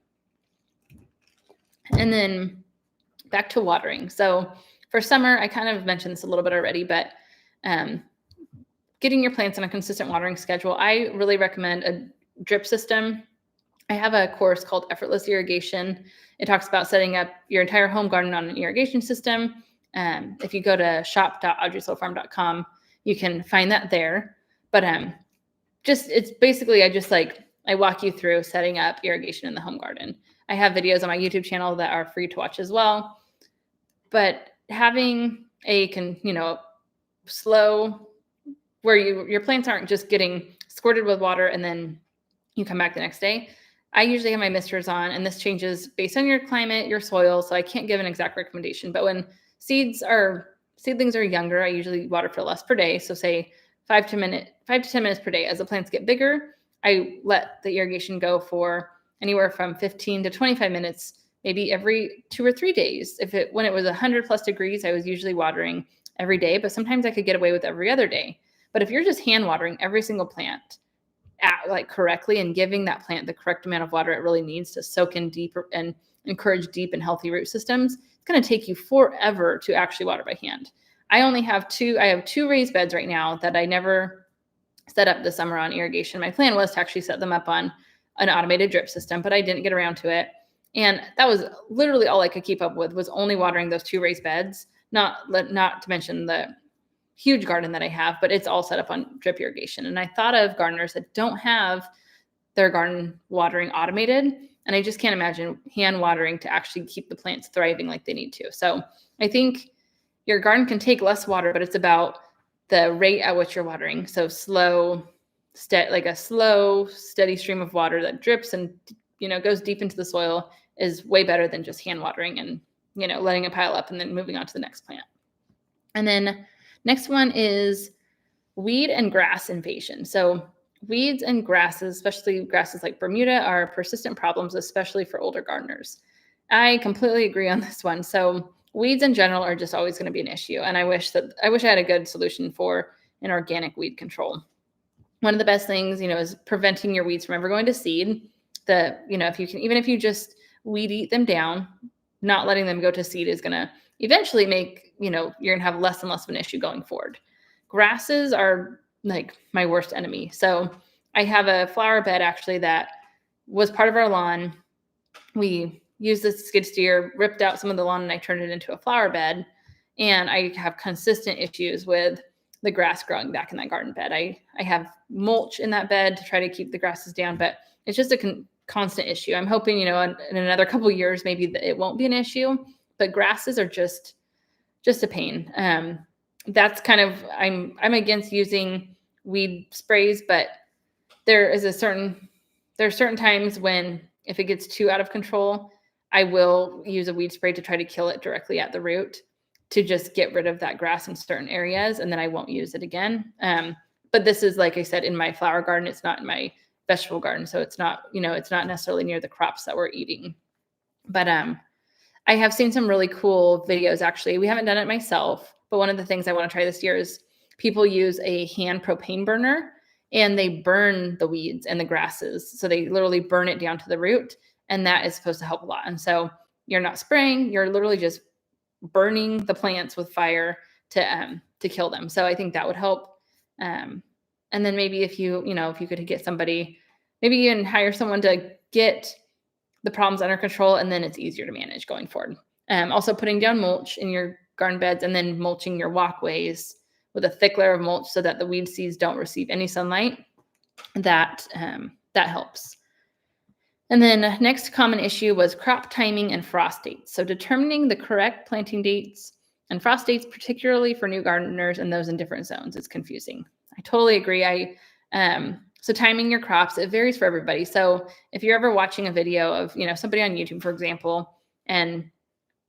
And then back to watering. So for summer, I kind of mentioned this a little bit already, but getting your plants on a consistent watering schedule, I really recommend a drip system. I have a course called Effortless Irrigation. It talks about setting up your entire home garden on an irrigation system. If you go to shop.audreyslowfarm.com, you can find that there. But it's basically, I walk you through setting up irrigation in the home garden. I have videos on my YouTube channel that are free to watch as well. But having a slow, where your plants aren't just getting squirted with water and then you come back the next day. I usually have my misters on, and this changes based on your climate, your soil, so I can't give an exact recommendation. But when seedlings are younger, I usually water for less per day. So say 5 to 10 minutes per day. As the plants get bigger, I let the irrigation go for anywhere from 15 to 25 minutes, maybe every 2 or 3 days. When it was 100+ degrees, I was usually watering every day, but sometimes I could get away with every other day. But if you're just hand watering every single plant correctly and giving that plant the correct amount of water it really needs to soak in deeper and encourage deep and healthy root systems, it's going to take you forever to actually water by hand. I have 2 raised beds right now that I never set up this summer on irrigation. My plan was to actually set them up on an automated drip system, but I didn't get around to it. And that was literally all I could keep up with was only watering those 2 raised beds, not to mention the huge garden that I have, but it's all set up on drip irrigation. And I thought of gardeners that don't have their garden watering automated, and I just can't imagine hand watering to actually keep the plants thriving like they need to. So I think your garden can take less water, but it's about the rate at which you're watering. So slow, a slow, steady stream of water that drips and goes deep into the soil is way better than just hand watering and letting it pile up and then moving on to the next plant. And then next one is weed and grass invasion. So weeds and grasses, especially grasses like Bermuda, are persistent problems, especially for older gardeners. I completely agree on this one. So weeds in general are just always going to be an issue. And I wish I had a good solution for an organic weed control. One of the best things, is preventing your weeds from ever going to seed. If you just weed eat them down, not letting them go to seed is going to eventually make, you're going to have less and less of an issue going forward. Grasses are like my worst enemy. So I have a flower bed actually that was part of our lawn. We used the skid steer, ripped out some of the lawn, and I turned it into a flower bed. And I have consistent issues with the grass growing back in that garden bed. I have mulch in that bed to try to keep the grasses down, but it's just a constant issue. I'm hoping, in another couple of years, maybe it won't be an issue, but grasses are just a pain. That's kind of, I'm against using weed sprays, but there are certain times when if it gets too out of control, I will use a weed spray to try to kill it directly at the root to just get rid of that grass in certain areas, and then I won't use it again. But this is, like I said, in my flower garden. It's not in my vegetable garden, so it's not necessarily near the crops that we're eating. But I have seen some really cool videos, actually. We haven't done it myself, but one of the things I want to try this year is people use a hand propane burner and they burn the weeds and the grasses. So they literally burn it down to the root. And that is supposed to help a lot. And so you're not spraying, you're literally just burning the plants with fire to kill them. So I think that would help. And then maybe if you could get somebody, maybe even hire someone to get the problems under control, and then it's easier to manage going forward. Also putting down mulch in your garden beds and then mulching your walkways with a thick layer of mulch so that the weed seeds don't receive any sunlight. That helps. And then next common issue was crop timing and frost dates. So determining the correct planting dates and frost dates, particularly for new gardeners and those in different zones, is confusing. I totally agree. So timing your crops, it varies for everybody. So if you're ever watching a video of, somebody on YouTube, for example, and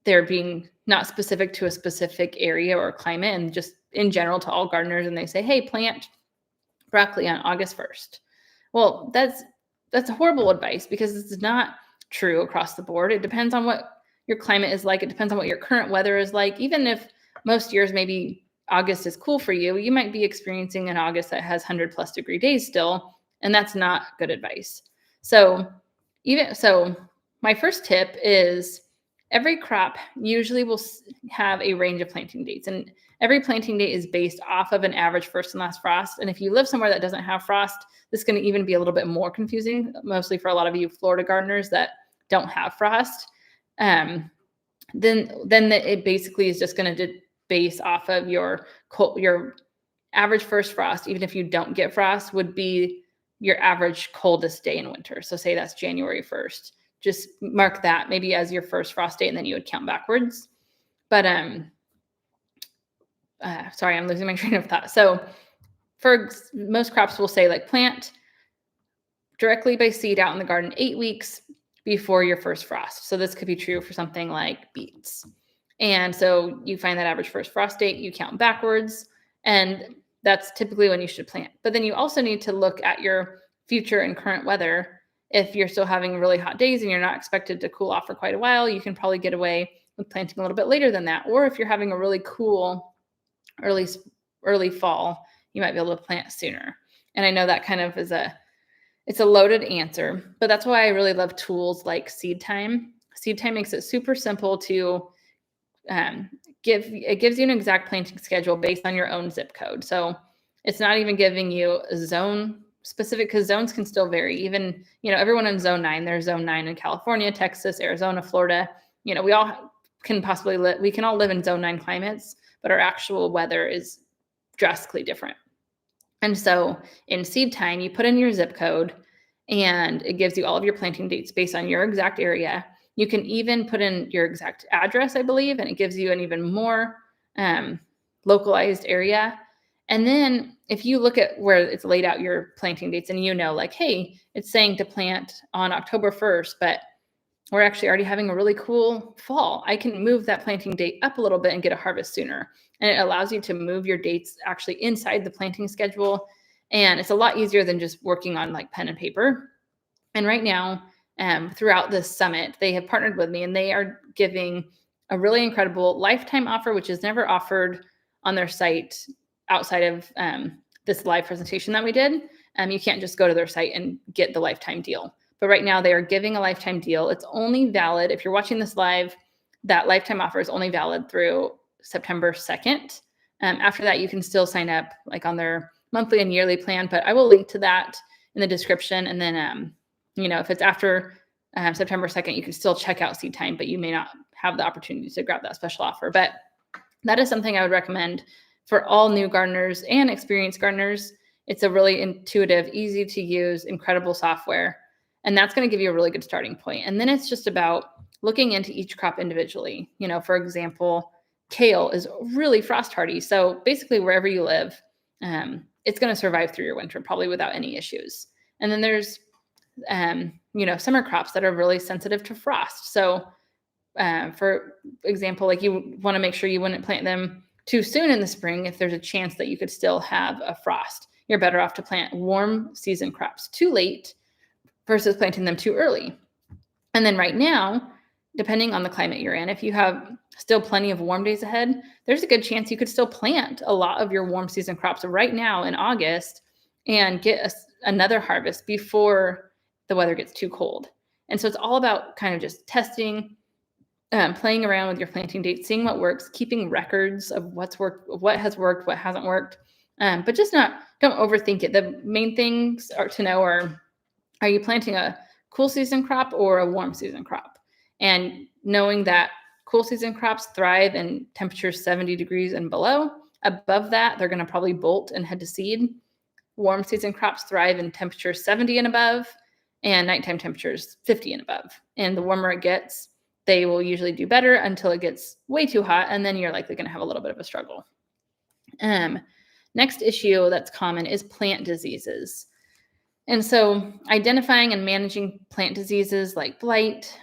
they're being not specific to a specific area or climate and just in general to all gardeners, and they say, hey, plant broccoli on August 1st. Well, that's horrible advice because it's not true across the board. It depends on what your climate is like. It depends on what your current weather is like. Even if most years maybe August is cool for you, you might be experiencing an August that has 100+ degree days still, and that's not good advice. So my first tip is every crop usually will have a range of planting dates, and every planting date is based off of an average first and last frost. And if you live somewhere that doesn't have frost, this is going to even be a little bit more confusing, mostly for a lot of you Florida gardeners that don't have frost. Then it basically is just going to base off of your average first frost, even if you don't get frost, would be your average coldest day in winter. So say that's January 1st. Just mark that maybe as your first frost date, and then you would count backwards. But sorry, I'm losing my train of thought. So for most crops, we'll say like plant directly by seed out in the garden 8 weeks before your first frost. So this could be true for something like beets. And so you find that average first frost date, you count backwards, and that's typically when you should plant. But then you also need to look at your future and current weather. If you're still having really hot days and you're not expected to cool off for quite a while, you can probably get away with planting a little bit later than that. Or if you're having a really cool early fall, you might be able to plant sooner. And I know that kind of it's a loaded answer, but that's why I really love tools like Seed Time. Seed Time makes it super simple to it gives you an exact planting schedule based on your own zip code. So it's not even giving you a zone specific, because zones can still vary. Even, everyone in zone 9, there's zone 9 in California, Texas, Arizona, Florida. We all can possibly we can all live in zone 9 climates, but our actual weather is drastically different. And so in Seed Time, you put in your zip code and it gives you all of your planting dates based on your exact area. You can even put in your exact address, I believe, and it gives you an even more localized area. And then if you look at where it's laid out your planting dates and like, hey, it's saying to plant on October 1st, but we're actually already having a really cool fall, I can move that planting date up a little bit and get a harvest sooner. And it allows you to move your dates actually inside the planting schedule. And it's a lot easier than just working on like pen and paper. And right now, throughout this summit, they have partnered with me, and they are giving a really incredible lifetime offer, which is never offered on their site outside of this live presentation that we did. You can't just go to their site and get the lifetime deal. But right now they are giving a lifetime deal. It's only valid if you're watching this live. That lifetime offer is only valid through September 2nd. After that, you can still sign up like on their monthly and yearly plan, but I will link to that in the description. And then, if it's after September 2nd, you can still check out Seed Time, but you may not have the opportunity to grab that special offer. But that is something I would recommend for all new gardeners and experienced gardeners. It's a really intuitive, easy to use, incredible software. And that's going to give you a really good starting point. And then it's just about looking into each crop individually. For example, kale is really frost hardy. So basically wherever you live, it's going to survive through your winter, probably without any issues. And then there's, summer crops that are really sensitive to frost. So for example, like you want to make sure you wouldn't plant them too soon in the spring. If there's a chance that you could still have a frost, you're better off to plant warm season crops too late versus planting them too early. And then right now, depending on the climate you're in, if you have still plenty of warm days ahead, there's a good chance you could still plant a lot of your warm season crops right now in August and get another harvest before the weather gets too cold. And so it's all about kind of just testing, playing around with your planting dates, seeing what works, keeping records of what's worked, what has worked, what hasn't worked. But just don't overthink it. The main things are to know are you planting a cool season crop or a warm season crop? And knowing that cool season crops thrive in temperatures 70 degrees and below. Above that, they're going to probably bolt and head to seed. Warm season crops thrive in temperatures 70 and above, and nighttime temperatures 50 and above. And the warmer it gets, they will usually do better until it gets way too hot, and then you're likely going to have a little bit of a struggle. Next issue that's common is plant diseases. And so identifying and managing plant diseases like blight,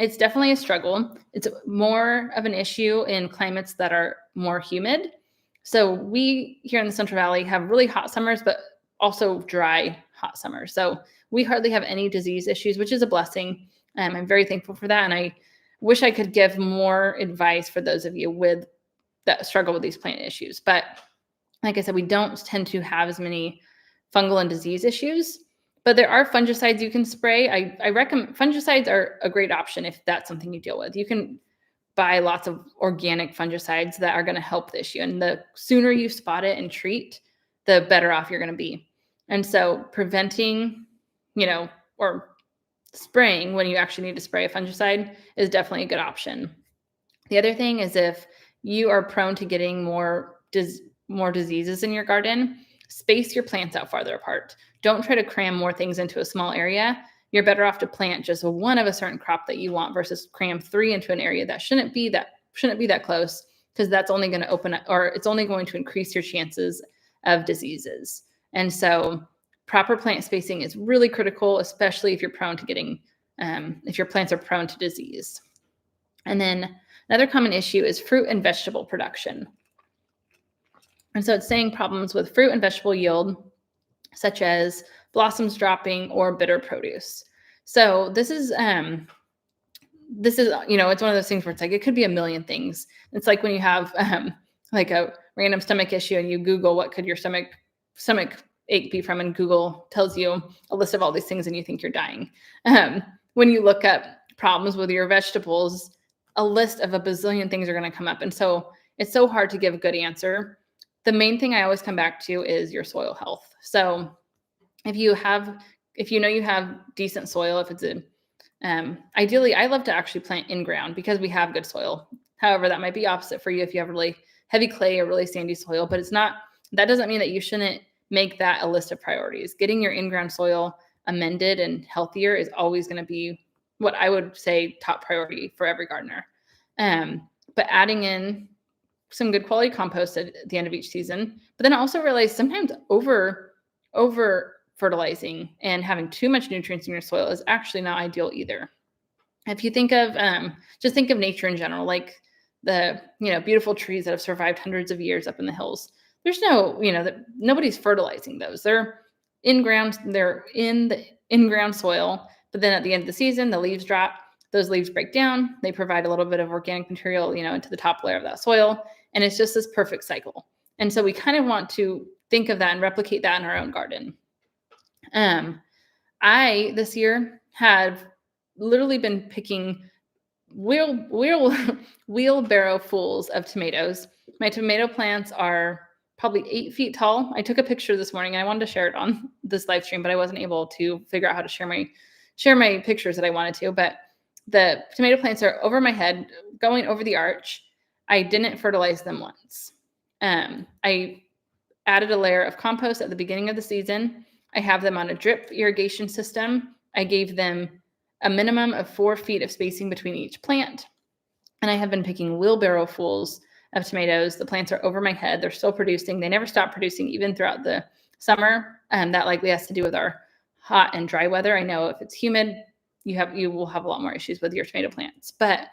it's definitely a struggle. It's more of an issue in climates that are more humid. So we here in the Central Valley have really hot summers, but also dry, hot summers. So we hardly have any disease issues, which is a blessing. I'm very thankful for that. And I wish I could give more advice for those of you with that struggle with these plant issues. But like I said, we don't tend to have as many fungal and disease issues, but there are fungicides you can spray. I recommend fungicides are a great option if that's something you deal with. You can buy lots of organic fungicides that are going to help the issue. And the sooner you spot it and treat, the better off you're going to be. And so preventing, or spraying when you actually need to spray a fungicide is definitely a good option. The other thing is if you are prone to getting more diseases in your garden, space your plants out farther apart. Don't try to cram more things into a small area. You're better off to plant just one of a certain crop that you want versus cram 3 into an area that shouldn't be that close, because that's only going to open up, or it's only going to increase your chances of diseases. And so proper plant spacing is really critical, especially if you're prone to getting, if your plants are prone to disease. And then another common issue is fruit and vegetable production. And so it's saying problems with fruit and vegetable yield, such as blossoms dropping or bitter produce. So this is, it's one of those things where it's like, it could be a million things. It's like when you have like a random stomach issue and you Google what could your stomach ache be from, and Google tells you a list of all these things and you think you're dying. When you look up problems with your vegetables, a list of a bazillion things are going to come up. And so it's so hard to give a good answer. The main thing I always come back to is your soil health. So if you know you have decent soil, if it's ideally, I love to actually plant in ground because we have good soil. However, that might be opposite for you if you have really heavy clay or really sandy soil, but that doesn't mean that you shouldn't make that a list of priorities. Getting your in-ground soil amended and healthier is always going to be what I would say top priority for every gardener. But adding in some good quality compost at the end of each season, but then I also realize sometimes over fertilizing and having too much nutrients in your soil is actually not ideal either. If you think of, just think of nature in general, like the, beautiful trees that have survived hundreds of years up in the hills. There's nobody's fertilizing those. They're in the in-ground soil, but then at the end of the season, the leaves drop, those leaves break down, they provide a little bit of organic material, into the top layer of that soil. And it's just this perfect cycle. And so we kind of want to think of that and replicate that in our own garden. I, this year, have literally been picking wheelbarrow fulls of tomatoes. My tomato plants are probably 8 feet tall. I took a picture this morning and I wanted to share it on this live stream, but I wasn't able to figure out how to share my pictures that I wanted to. But the tomato plants are over my head, going over the arch. I didn't fertilize them once. I added a layer of compost at the beginning of the season. I have them on a drip irrigation system. I gave them a minimum of 4 feet of spacing between each plant. And I have been picking wheelbarrow fulls of tomatoes. The plants are over my head. They're still producing. They never stop producing even throughout the summer. That likely has to do with our hot and dry weather. I know if it's humid, you will have a lot more issues with your tomato plants. But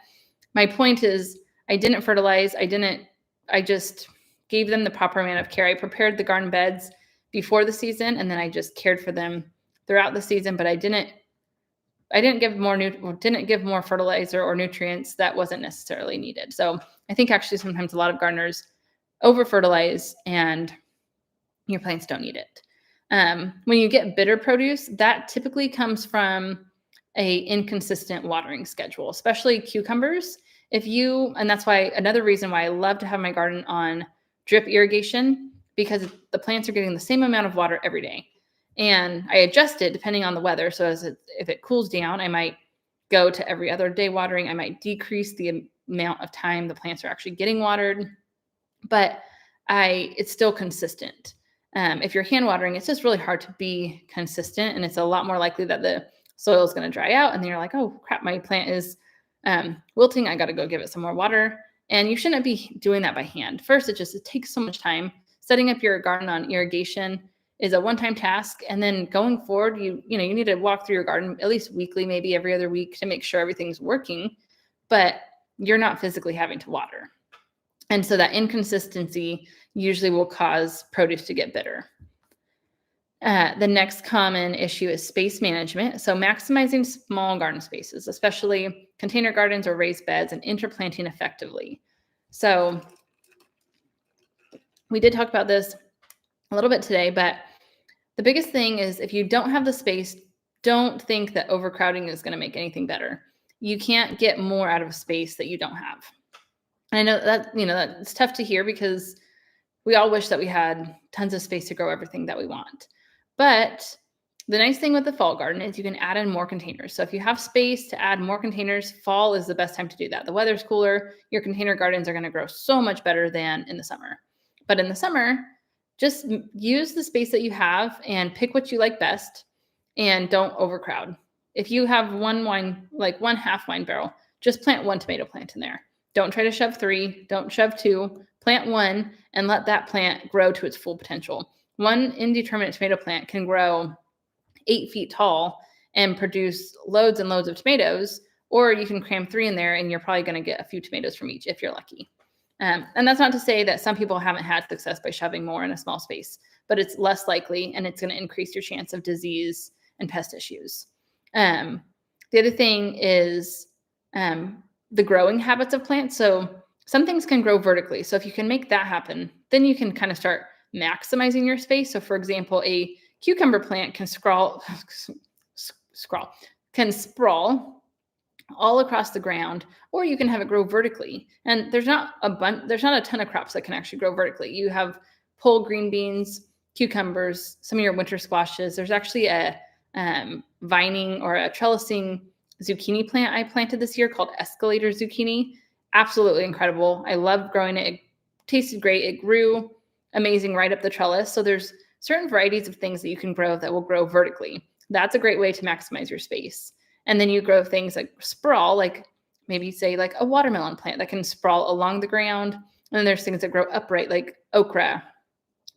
my point is, I didn't fertilize. I just gave them the proper amount of care. I prepared the garden beds before the season, and then I just cared for them throughout the season, but I didn't give more fertilizer or nutrients that wasn't necessarily needed. So I think actually sometimes a lot of gardeners over fertilize and your plants don't need it. When you get bitter produce, that typically comes from a inconsistent watering schedule, especially cucumbers. And that's why another reason why I love to have my garden on drip irrigation, because the plants are getting the same amount of water every day. And I adjust it depending on the weather. So if it cools down, I might go to every other day watering. I might decrease the amount of time the plants are actually getting watered, but it's still consistent. If you're hand watering, it's just really hard to be consistent, and it's a lot more likely that the soil is going to dry out, and then you're like, oh crap, my plant is wilting. I got to go give it some more water. And you shouldn't be doing that by hand. First, it takes so much time. Setting up your garden on irrigation is a one-time task, and then going forward, you need to walk through your garden at least weekly, maybe every other week, to make sure everything's working, but you're not physically having to water. And so that inconsistency usually will cause produce to get bitter. The next common issue is space management. So maximizing small garden spaces, especially container gardens or raised beds, and interplanting effectively. So we did talk about this a little bit today, but the biggest thing is, if you don't have the space, don't think that overcrowding is going to make anything better. You can't get more out of a space that you don't have. And I know that, that's tough to hear, because we all wish that we had tons of space to grow everything that we want. But the nice thing with the fall garden is you can add in more containers. So if you have space to add more containers, fall is the best time to do that. The weather's cooler. Your container gardens are going to grow so much better than in the summer. But in the summer, just use the space that you have and pick what you like best, and don't overcrowd. If you have one half wine barrel, just plant one tomato plant in there. Don't try to shove 3, don't shove 2, plant 1, and let that plant grow to its full potential. One indeterminate tomato plant can grow 8 feet tall and produce loads and loads of tomatoes, or you can cram 3 in there and you're probably going to get a few tomatoes from each if you're lucky. And that's not to say that some people haven't had success by shoving more in a small space, but it's less likely, and it's going to increase your chance of disease and pest issues. The other thing is the growing habits of plants. So some things can grow vertically. So if you can make that happen, then you can kind of start maximizing your space. So for example, a cucumber plant can sprawl all across the ground, or you can have it grow vertically. And there's not a ton of crops that can actually grow vertically. You have pole green beans, cucumbers, some of your winter squashes. There's actually a vining or a trellising zucchini plant I planted this year called escalator zucchini. Absolutely incredible. I loved growing it. It tasted great. It grew amazing right up the trellis. So there's certain varieties of things that you can grow that will grow vertically. That's a great way to maximize your space. And then you grow things like sprawl, like maybe say like a watermelon plant that can sprawl along the ground. And then there's things that grow upright, like okra.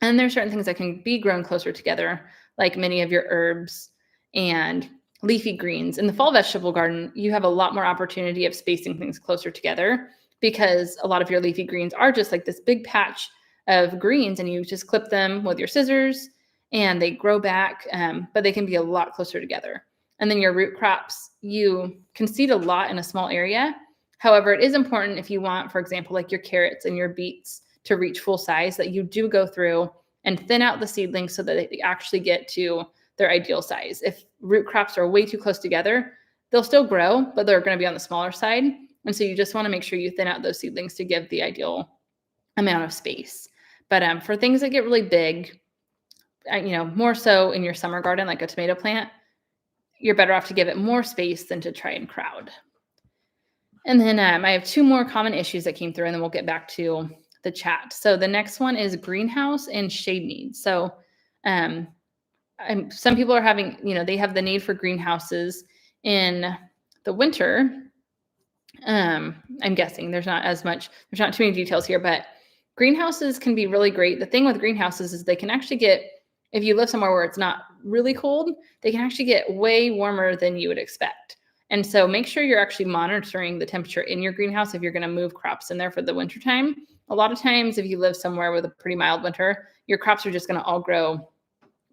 And there's certain things that can be grown closer together, like many of your herbs and leafy greens. In the fall vegetable garden, you have a lot more opportunity of spacing things closer together, because a lot of your leafy greens are just like this big patch of greens, and you just clip them with your scissors and they grow back, but they can be a lot closer together. And then your root crops, you can seed a lot in a small area. However, it is important, if you want, for example, like your carrots and your beets to reach full size, that you do go through and thin out the seedlings so that they actually get to their ideal size. If root crops are way too close together, they'll still grow, but they're going to be on the smaller side. And so you just want to make sure you thin out those seedlings to give the ideal amount of space. But for things that get really big, more so in your summer garden, like a tomato plant, you're better off to give it more space than to try and crowd. And then I have 2 more common issues that came through, and then we'll get back to the chat. So the next one is greenhouse and shade needs. So some people are having, they have the need for greenhouses in the winter. I'm guessing there's not too many details here, but greenhouses can be really great. The thing with greenhouses is they can actually get, if you live somewhere where it's not really cold, they can actually get way warmer than you would expect. And so make sure you're actually monitoring the temperature in your greenhouse if you're going to move crops in there for the winter time. A lot of times, if you live somewhere with a pretty mild winter, your crops are just going to all grow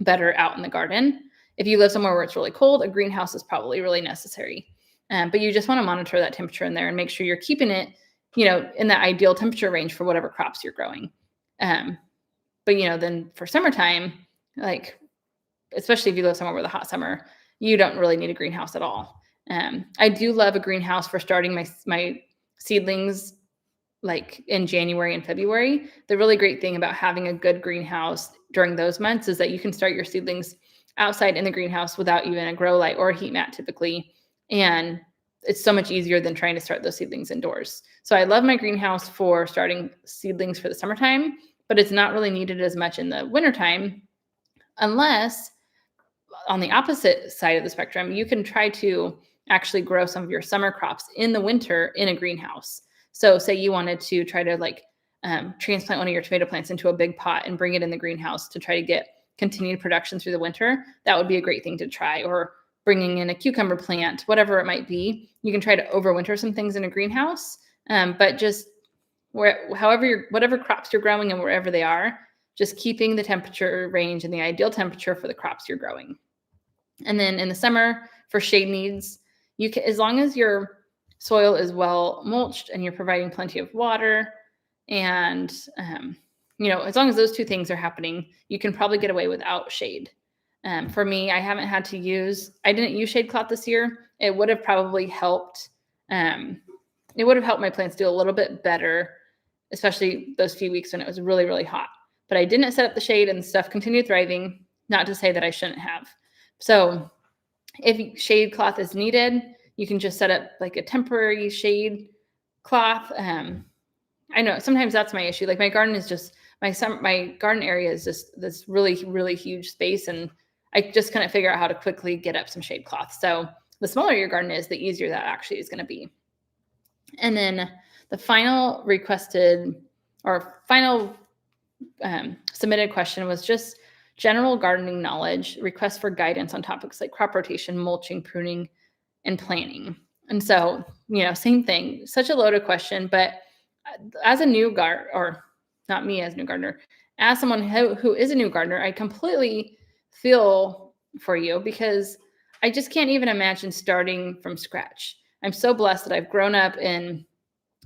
better out in the garden. If you live somewhere where it's really cold, a greenhouse is probably really necessary. But you just want to monitor that temperature in there and make sure you're keeping it, in the ideal temperature range for whatever crops you're growing. But then for summertime, like, especially if you live somewhere with a hot summer, you don't really need a greenhouse at all. I do love a greenhouse for starting my seedlings like in January and February. The really great thing about having a good greenhouse during those months is that you can start your seedlings outside in the greenhouse without even a grow light or a heat mat typically. And it's so much easier than trying to start those seedlings indoors. So I love my greenhouse for starting seedlings for the summertime, but it's not really needed as much in the wintertime unless on the opposite side of the spectrum, you can try to actually grow some of your summer crops in the winter in a greenhouse. So say you wanted to try to like transplant one of your tomato plants into a big pot and bring it in the greenhouse to try to get continued production through the winter. That would be a great thing to try. Or bringing in a cucumber plant, whatever it might be. You can try to overwinter some things in a greenhouse, but just whatever crops you're growing and wherever they are, just keeping the temperature range and the ideal temperature for the crops you're growing. And then in the summer for shade needs, you can, as long as your soil is well mulched and you're providing plenty of water and, as long as those two things are happening, you can probably get away without shade. For me, I didn't use shade cloth this year. It would have probably helped. It would have helped my plants do a little bit better, especially those few weeks when it was really, really hot. But I didn't set up the shade and stuff continued thriving, not to say that I shouldn't have. So if shade cloth is needed, you can just set up like a temporary shade cloth. I know sometimes that's my issue. Like my garden is just my garden area is just this really, really huge space. And I just couldn't figure out how to quickly get up some shade cloth. So the smaller your garden is, the easier that actually is going to be. And then the final submitted question was just general gardening knowledge, requests for guidance on topics like crop rotation, mulching, pruning, and planting. And so, same thing, such a loaded question, but as a new gardener, or not me as a new gardener, as someone who is a new gardener, I completely feel for you because I just can't even imagine starting from scratch. I'm so blessed that I've grown up in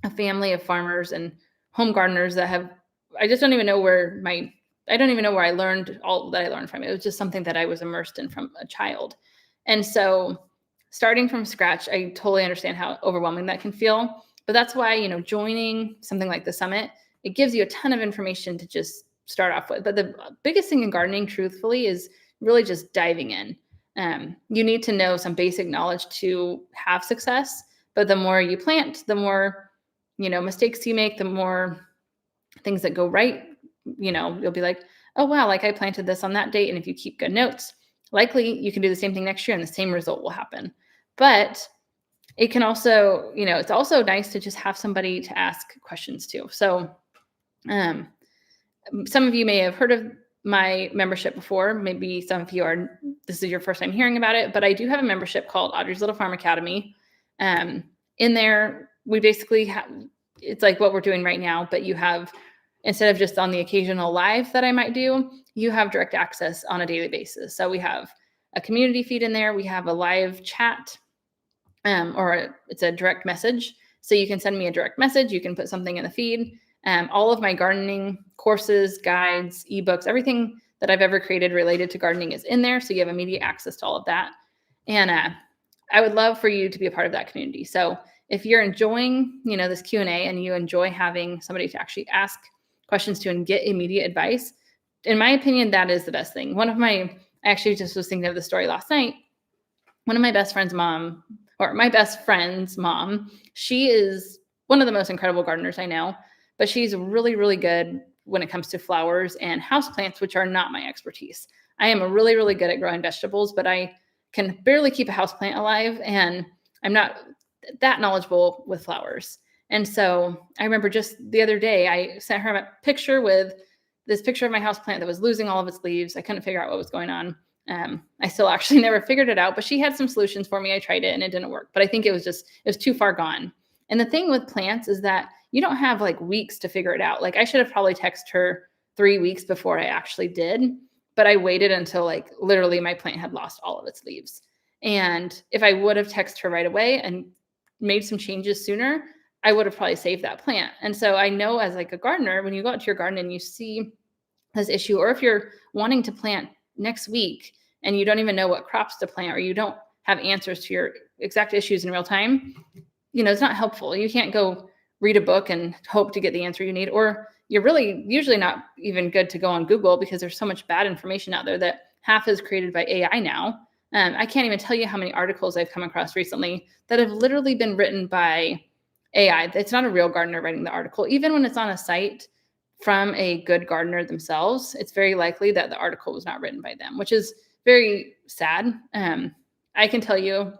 a family of farmers and home gardeners I don't even know where I learned all that I learned from it. It was just something that I was immersed in from a child. And so starting from scratch, I totally understand how overwhelming that can feel. But that's why, joining something like the summit, it gives you a ton of information to just start off with. But the biggest thing in gardening, truthfully, is really just diving in. You need to know some basic knowledge to have success. But the more you plant, the more, mistakes you make, the more things that go right, you'll be like, oh, wow, like I planted this on that date. And if you keep good notes, likely you can do the same thing next year and the same result will happen. But it can also, it's also nice to just have somebody to ask questions to. So some of you may have heard of my membership before. Maybe some of you this is your first time hearing about it, but I do have a membership called Audrey's Little Farm Academy. In there, we basically it's like what we're doing right now, but you have, instead of just on the occasional live that I might do, you have direct access on a daily basis. So we have a community feed in there. We have a live chat, it's a direct message. So you can send me a direct message. You can put something in the feed. All of my gardening courses, guides, ebooks, everything that I've ever created related to gardening is in there. So you have immediate access to all of that. And I would love for you to be a part of that community. So if you're enjoying, this Q&A and you enjoy having somebody to actually ask questions to and get immediate advice, in my opinion, that is the best thing. I actually just was thinking of the story last night. One of my best friend's mom, she is one of the most incredible gardeners I know, but she's really, really good when it comes to flowers and houseplants, which are not my expertise. I am really, really good at growing vegetables, but I can barely keep a houseplant alive, and I'm not that knowledgeable with flowers. And so I remember just the other day, I sent her a picture of my houseplant that was losing all of its leaves. I couldn't figure out what was going on. I still actually never figured it out, but she had some solutions for me. I tried it and it didn't work, but I think it was too far gone. And the thing with plants is that you don't have like weeks to figure it out. Like I should have probably texted her 3 weeks before I actually did, but I waited until like literally my plant had lost all of its leaves. And if I would have texted her right away and made some changes sooner, I would have probably saved that plant. And so I know as like a gardener, when you go out to your garden and you see this issue, or if you're wanting to plant next week and you don't even know what crops to plant, or you don't have answers to your exact issues in real time, it's not helpful. You can't go read a book and hope to get the answer you need, or you're really usually not even good to go on Google because there's so much bad information out there that half is created by AI now. I can't even tell you how many articles I've come across recently that have literally been written by AI. It's not a real gardener writing the article. Even when it's on a site from a good gardener themselves, it's very likely that the article was not written by them, which is very sad. I can tell you,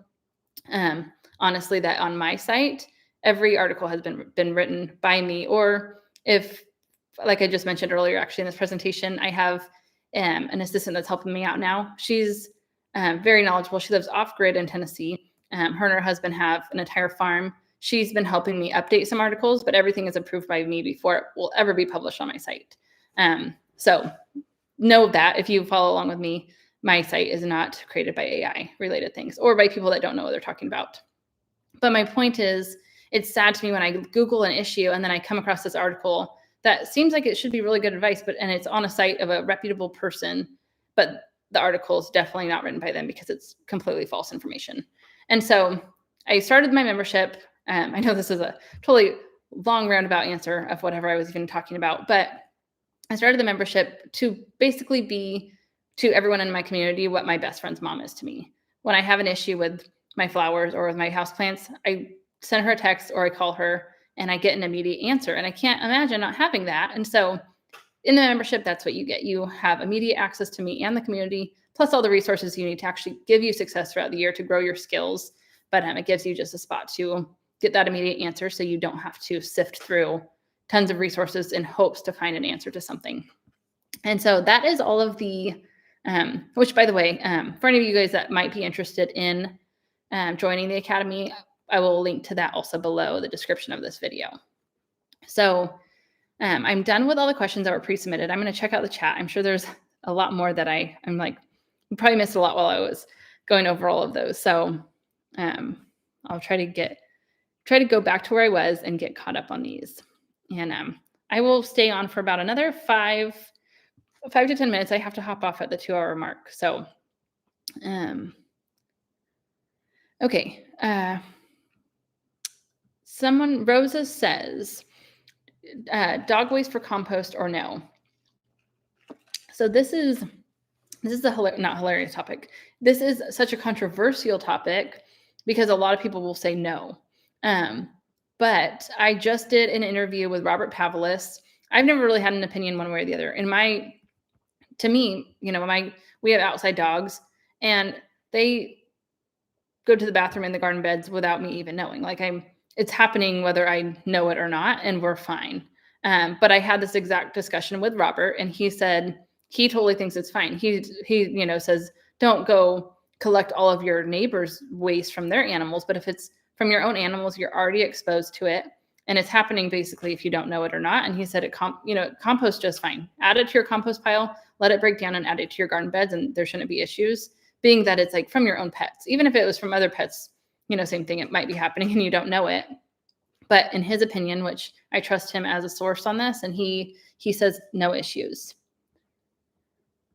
honestly, that on my site, every article has been written by me, or if, like I just mentioned earlier, actually in this presentation, I have an assistant that's helping me out now. She's very knowledgeable. She lives off grid in Tennessee. Her and her husband have an entire farm. She's been helping me update some articles, but everything is approved by me before it will ever be published on my site. So know that if you follow along with me, my site is not created by AI related things or by people that don't know what they're talking about. But my point is, it's sad to me when I Google an issue and then I come across this article that seems like it should be really good advice, and it's on a site of a reputable person, but the article is definitely not written by them because it's completely false information. And so I started my membership. I know this is a totally long roundabout answer of whatever I was even talking about, but I started the membership to basically be to everyone in my community what my best friend's mom is to me. When I have an issue with my flowers or with my houseplants, I send her a text or I call her and I get an immediate answer. And I can't imagine not having that. And so in the membership, that's what you get. You have immediate access to me and the community, plus all the resources you need to actually give you success throughout the year to grow your skills. But it gives you just a spot to get that immediate answer so you don't have to sift through tons of resources in hopes to find an answer to something. And so that is all of the, which by the way, for any of you guys that might be interested in joining the Academy, I will link to that also below the description of this video. So I'm done with all the questions that were pre-submitted. I'm going to check out the chat. I'm sure there's a lot more that I'm like, you probably missed a lot while I was going over all of those. So I'll try to go back to where I was and get caught up on these. And I will stay on for about another 5 to 10 minutes. I have to hop off at the 2-hour mark. So, okay. Rosa says, dog waste for compost or no? So this is not hilarious topic. This is such a controversial topic because a lot of people will say no. But I just did an interview with Robert Pavalis. I've never really had an opinion one way or the other. To me, we have outside dogs and they go to the bathroom in the garden beds without me even knowing. It's happening whether I know it or not, and we're fine. But I had this exact discussion with Robert, and he said he totally thinks it's fine. He says, don't go collect all of your neighbors' waste from their animals, but if it's from your own animals, you're already exposed to it, and it's happening basically if you don't know it or not. And he said compost just fine. Add it to your compost pile, let it break down, and add it to your garden beds, and there shouldn't be issues. Being that it's like from your own pets, even if it was from other pets, same thing, it might be happening and you don't know it. But in his opinion, which I trust him as a source on this, and he says no issues.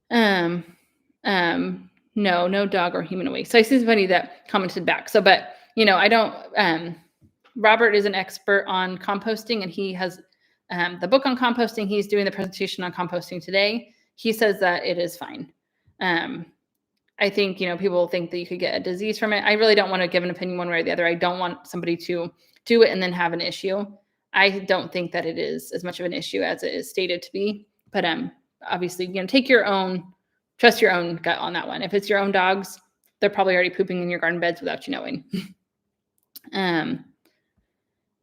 No dog or human waste. So I see somebody that commented back. So, but I don't. Robert is an expert on composting, and he has the book on composting. He's doing the presentation on composting today. He says that it is fine. I think, people think that you could get a disease from it. I really don't want to give an opinion one way or the other. I don't want somebody to do it and then have an issue. I don't think that it is as much of an issue as it is stated to be. But obviously, trust your own gut on that one. If it's your own dogs, they're probably already pooping in your garden beds without you knowing.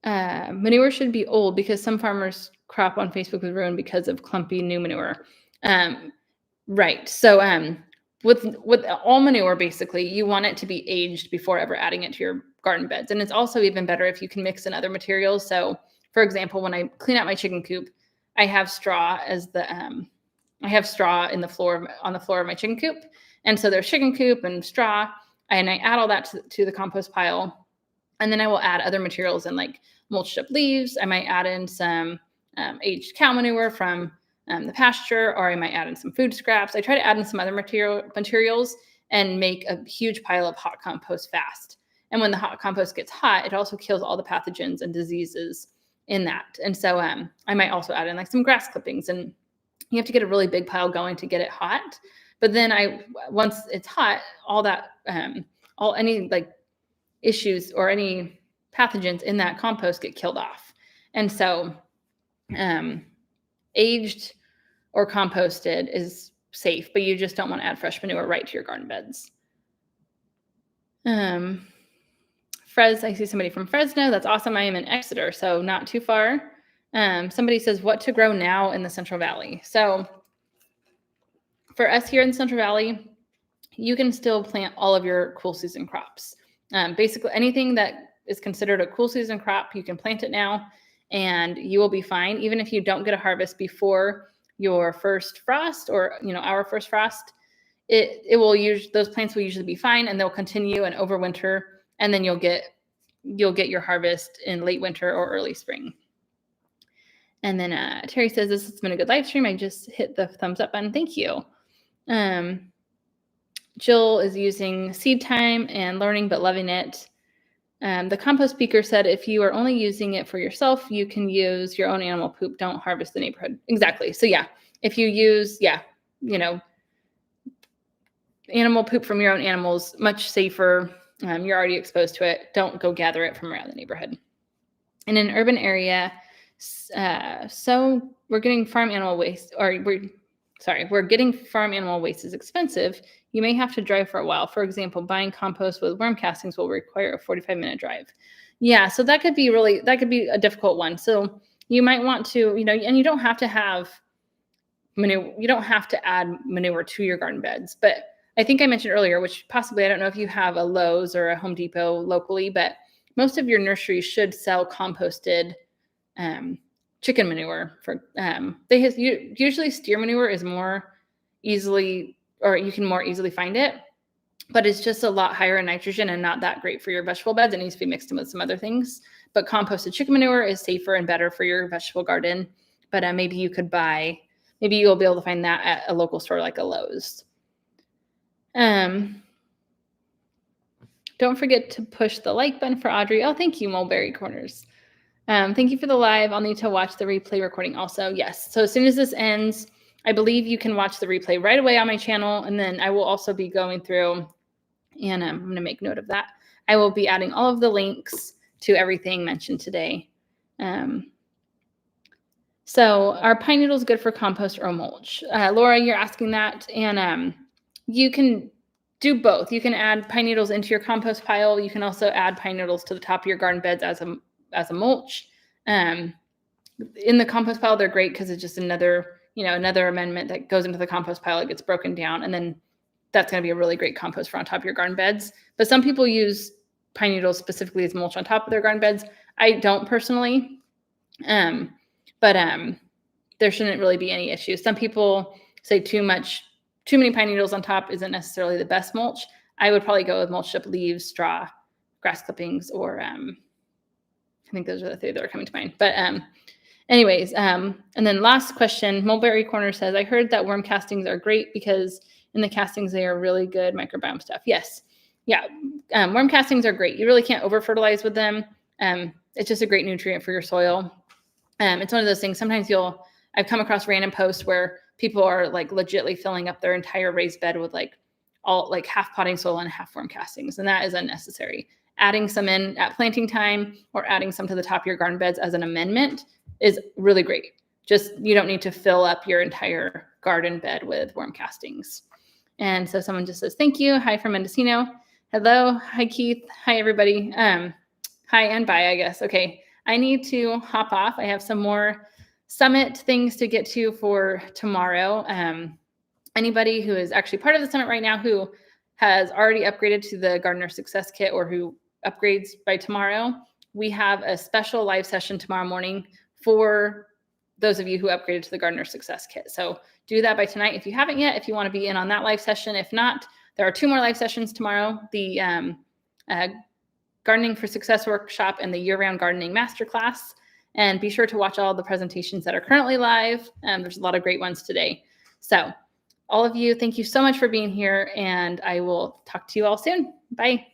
Manure should be old because some farmers' crop on Facebook was ruined because of clumpy new manure. Right. So with all manure, basically, you want it to be aged before ever adding it to your garden beds. And it's also even better if you can mix in other materials. So, for example, when I clean out my chicken coop, I have straw as on the floor of my chicken coop. And so there's chicken coop and straw, and I add all that to the compost pile. And then I will add other materials and like mulched up leaves. I might add in some aged cow manure from the pasture, or I might add in some food scraps. I try to add in some other materials, and make a huge pile of hot compost fast. And when the hot compost gets hot, it also kills all the pathogens and diseases in that. And so I might also add in like some grass clippings, and you have to get a really big pile going to get it hot. But then once it's hot, all that, any like issues or any pathogens in that compost get killed off. And so aged or composted is safe, but you just don't want to add fresh manure right to your garden beds. I see somebody from Fresno. That's awesome. I am in Exeter, so not too far. Somebody says, what to grow now in the Central Valley. So for us here in the Central Valley, you can still plant all of your cool season crops. Basically, anything that is considered a cool season crop, you can plant it now, and you will be fine. Even if you don't get a harvest before your first frost, or our first frost, those plants will usually be fine, and they'll continue and overwinter, and then you'll get your harvest in late winter or early spring. And then Terry says, this has been a good live stream. I just hit the thumbs up button. Thank you. Jill is using seed time and learning, but loving it. The compost speaker said, if you are only using it for yourself, you can use your own animal poop. Don't harvest the neighborhood. Exactly. So yeah, if you use, animal poop from your own animals, much safer. You're already exposed to it. Don't go gather it from around the neighborhood. In an urban area, so we're getting farm animal waste, we're getting farm animal waste is expensive. You may have to drive for a while. For example, buying compost with worm castings will require a 45-minute drive. Yeah, so that could be a difficult one. So you might want to, and you don't have to have manure. You don't have to add manure to your garden beds. But I think I mentioned earlier, which possibly, I don't know if you have a Lowe's or a Home Depot locally, but most of your nurseries should sell composted chicken manure. Usually steer manure is more easily, or you can more easily find it, but it's just a lot higher in nitrogen and not that great for your vegetable beds. It needs to be mixed in with some other things. But composted chicken manure is safer and better for your vegetable garden. But maybe you'll be able to find that at a local store like a Lowe's. Don't forget to push the like button for Audrey. Oh, thank you, Mulberry Corners. Thank you for the live. I'll need to watch the replay recording also. Yes. So as soon as this ends, I believe you can watch the replay right away on my channel. And then I will also be going through, and I'm going to make note of that. I will be adding all of the links to everything mentioned today. So are pine needles good for compost or mulch? Laura, you're asking that. And you can do both. You can add pine needles into your compost pile. You can also add pine needles to the top of your garden beds as a mulch. In the compost pile, they're great because it's just another amendment that goes into the compost pile. It gets broken down, and then that's going to be a really great compost for on top of your garden beds. But some people use pine needles specifically as mulch on top of their garden beds. I don't personally, but there shouldn't really be any issues. Some people say too many pine needles on top isn't necessarily the best mulch. I would probably go with mulched up leaves, straw, grass clippings, or I think those are the three that are coming to mind. But anyways, and then last question, Mulberry Corner says, I heard that worm castings are great because in the castings, they are really good microbiome stuff. Yes. Yeah. Worm castings are great. You really can't over fertilize with them. It's just a great nutrient for your soil. It's one of those things. Sometimes I've come across random posts where people are like legitly filling up their entire raised bed with half potting soil and half worm castings. And that is unnecessary. Adding some in at planting time or adding some to the top of your garden beds as an amendment is really great. Just, you don't need to fill up your entire garden bed with worm castings. And so someone just says, thank you. Hi from Mendocino. Hello. Hi, Keith. Hi, everybody. Hi and bye, I guess. Okay. I need to hop off. I have some more summit things to get to for tomorrow. Anybody who is actually part of the summit right now who has already upgraded to the Gardener Success Kit or who upgrades by tomorrow, we have a special live session tomorrow morning for those of you who upgraded to the Gardener Success Kit. So do that by tonight if you haven't yet, if you want to be in on that live session. If not, there are 2 more live sessions tomorrow, the Gardening for Success workshop and the year-round gardening masterclass. And be sure to watch all the presentations that are currently live. There's a lot of great ones today. So all of you, thank you so much for being here, and I will talk to you all soon. Bye.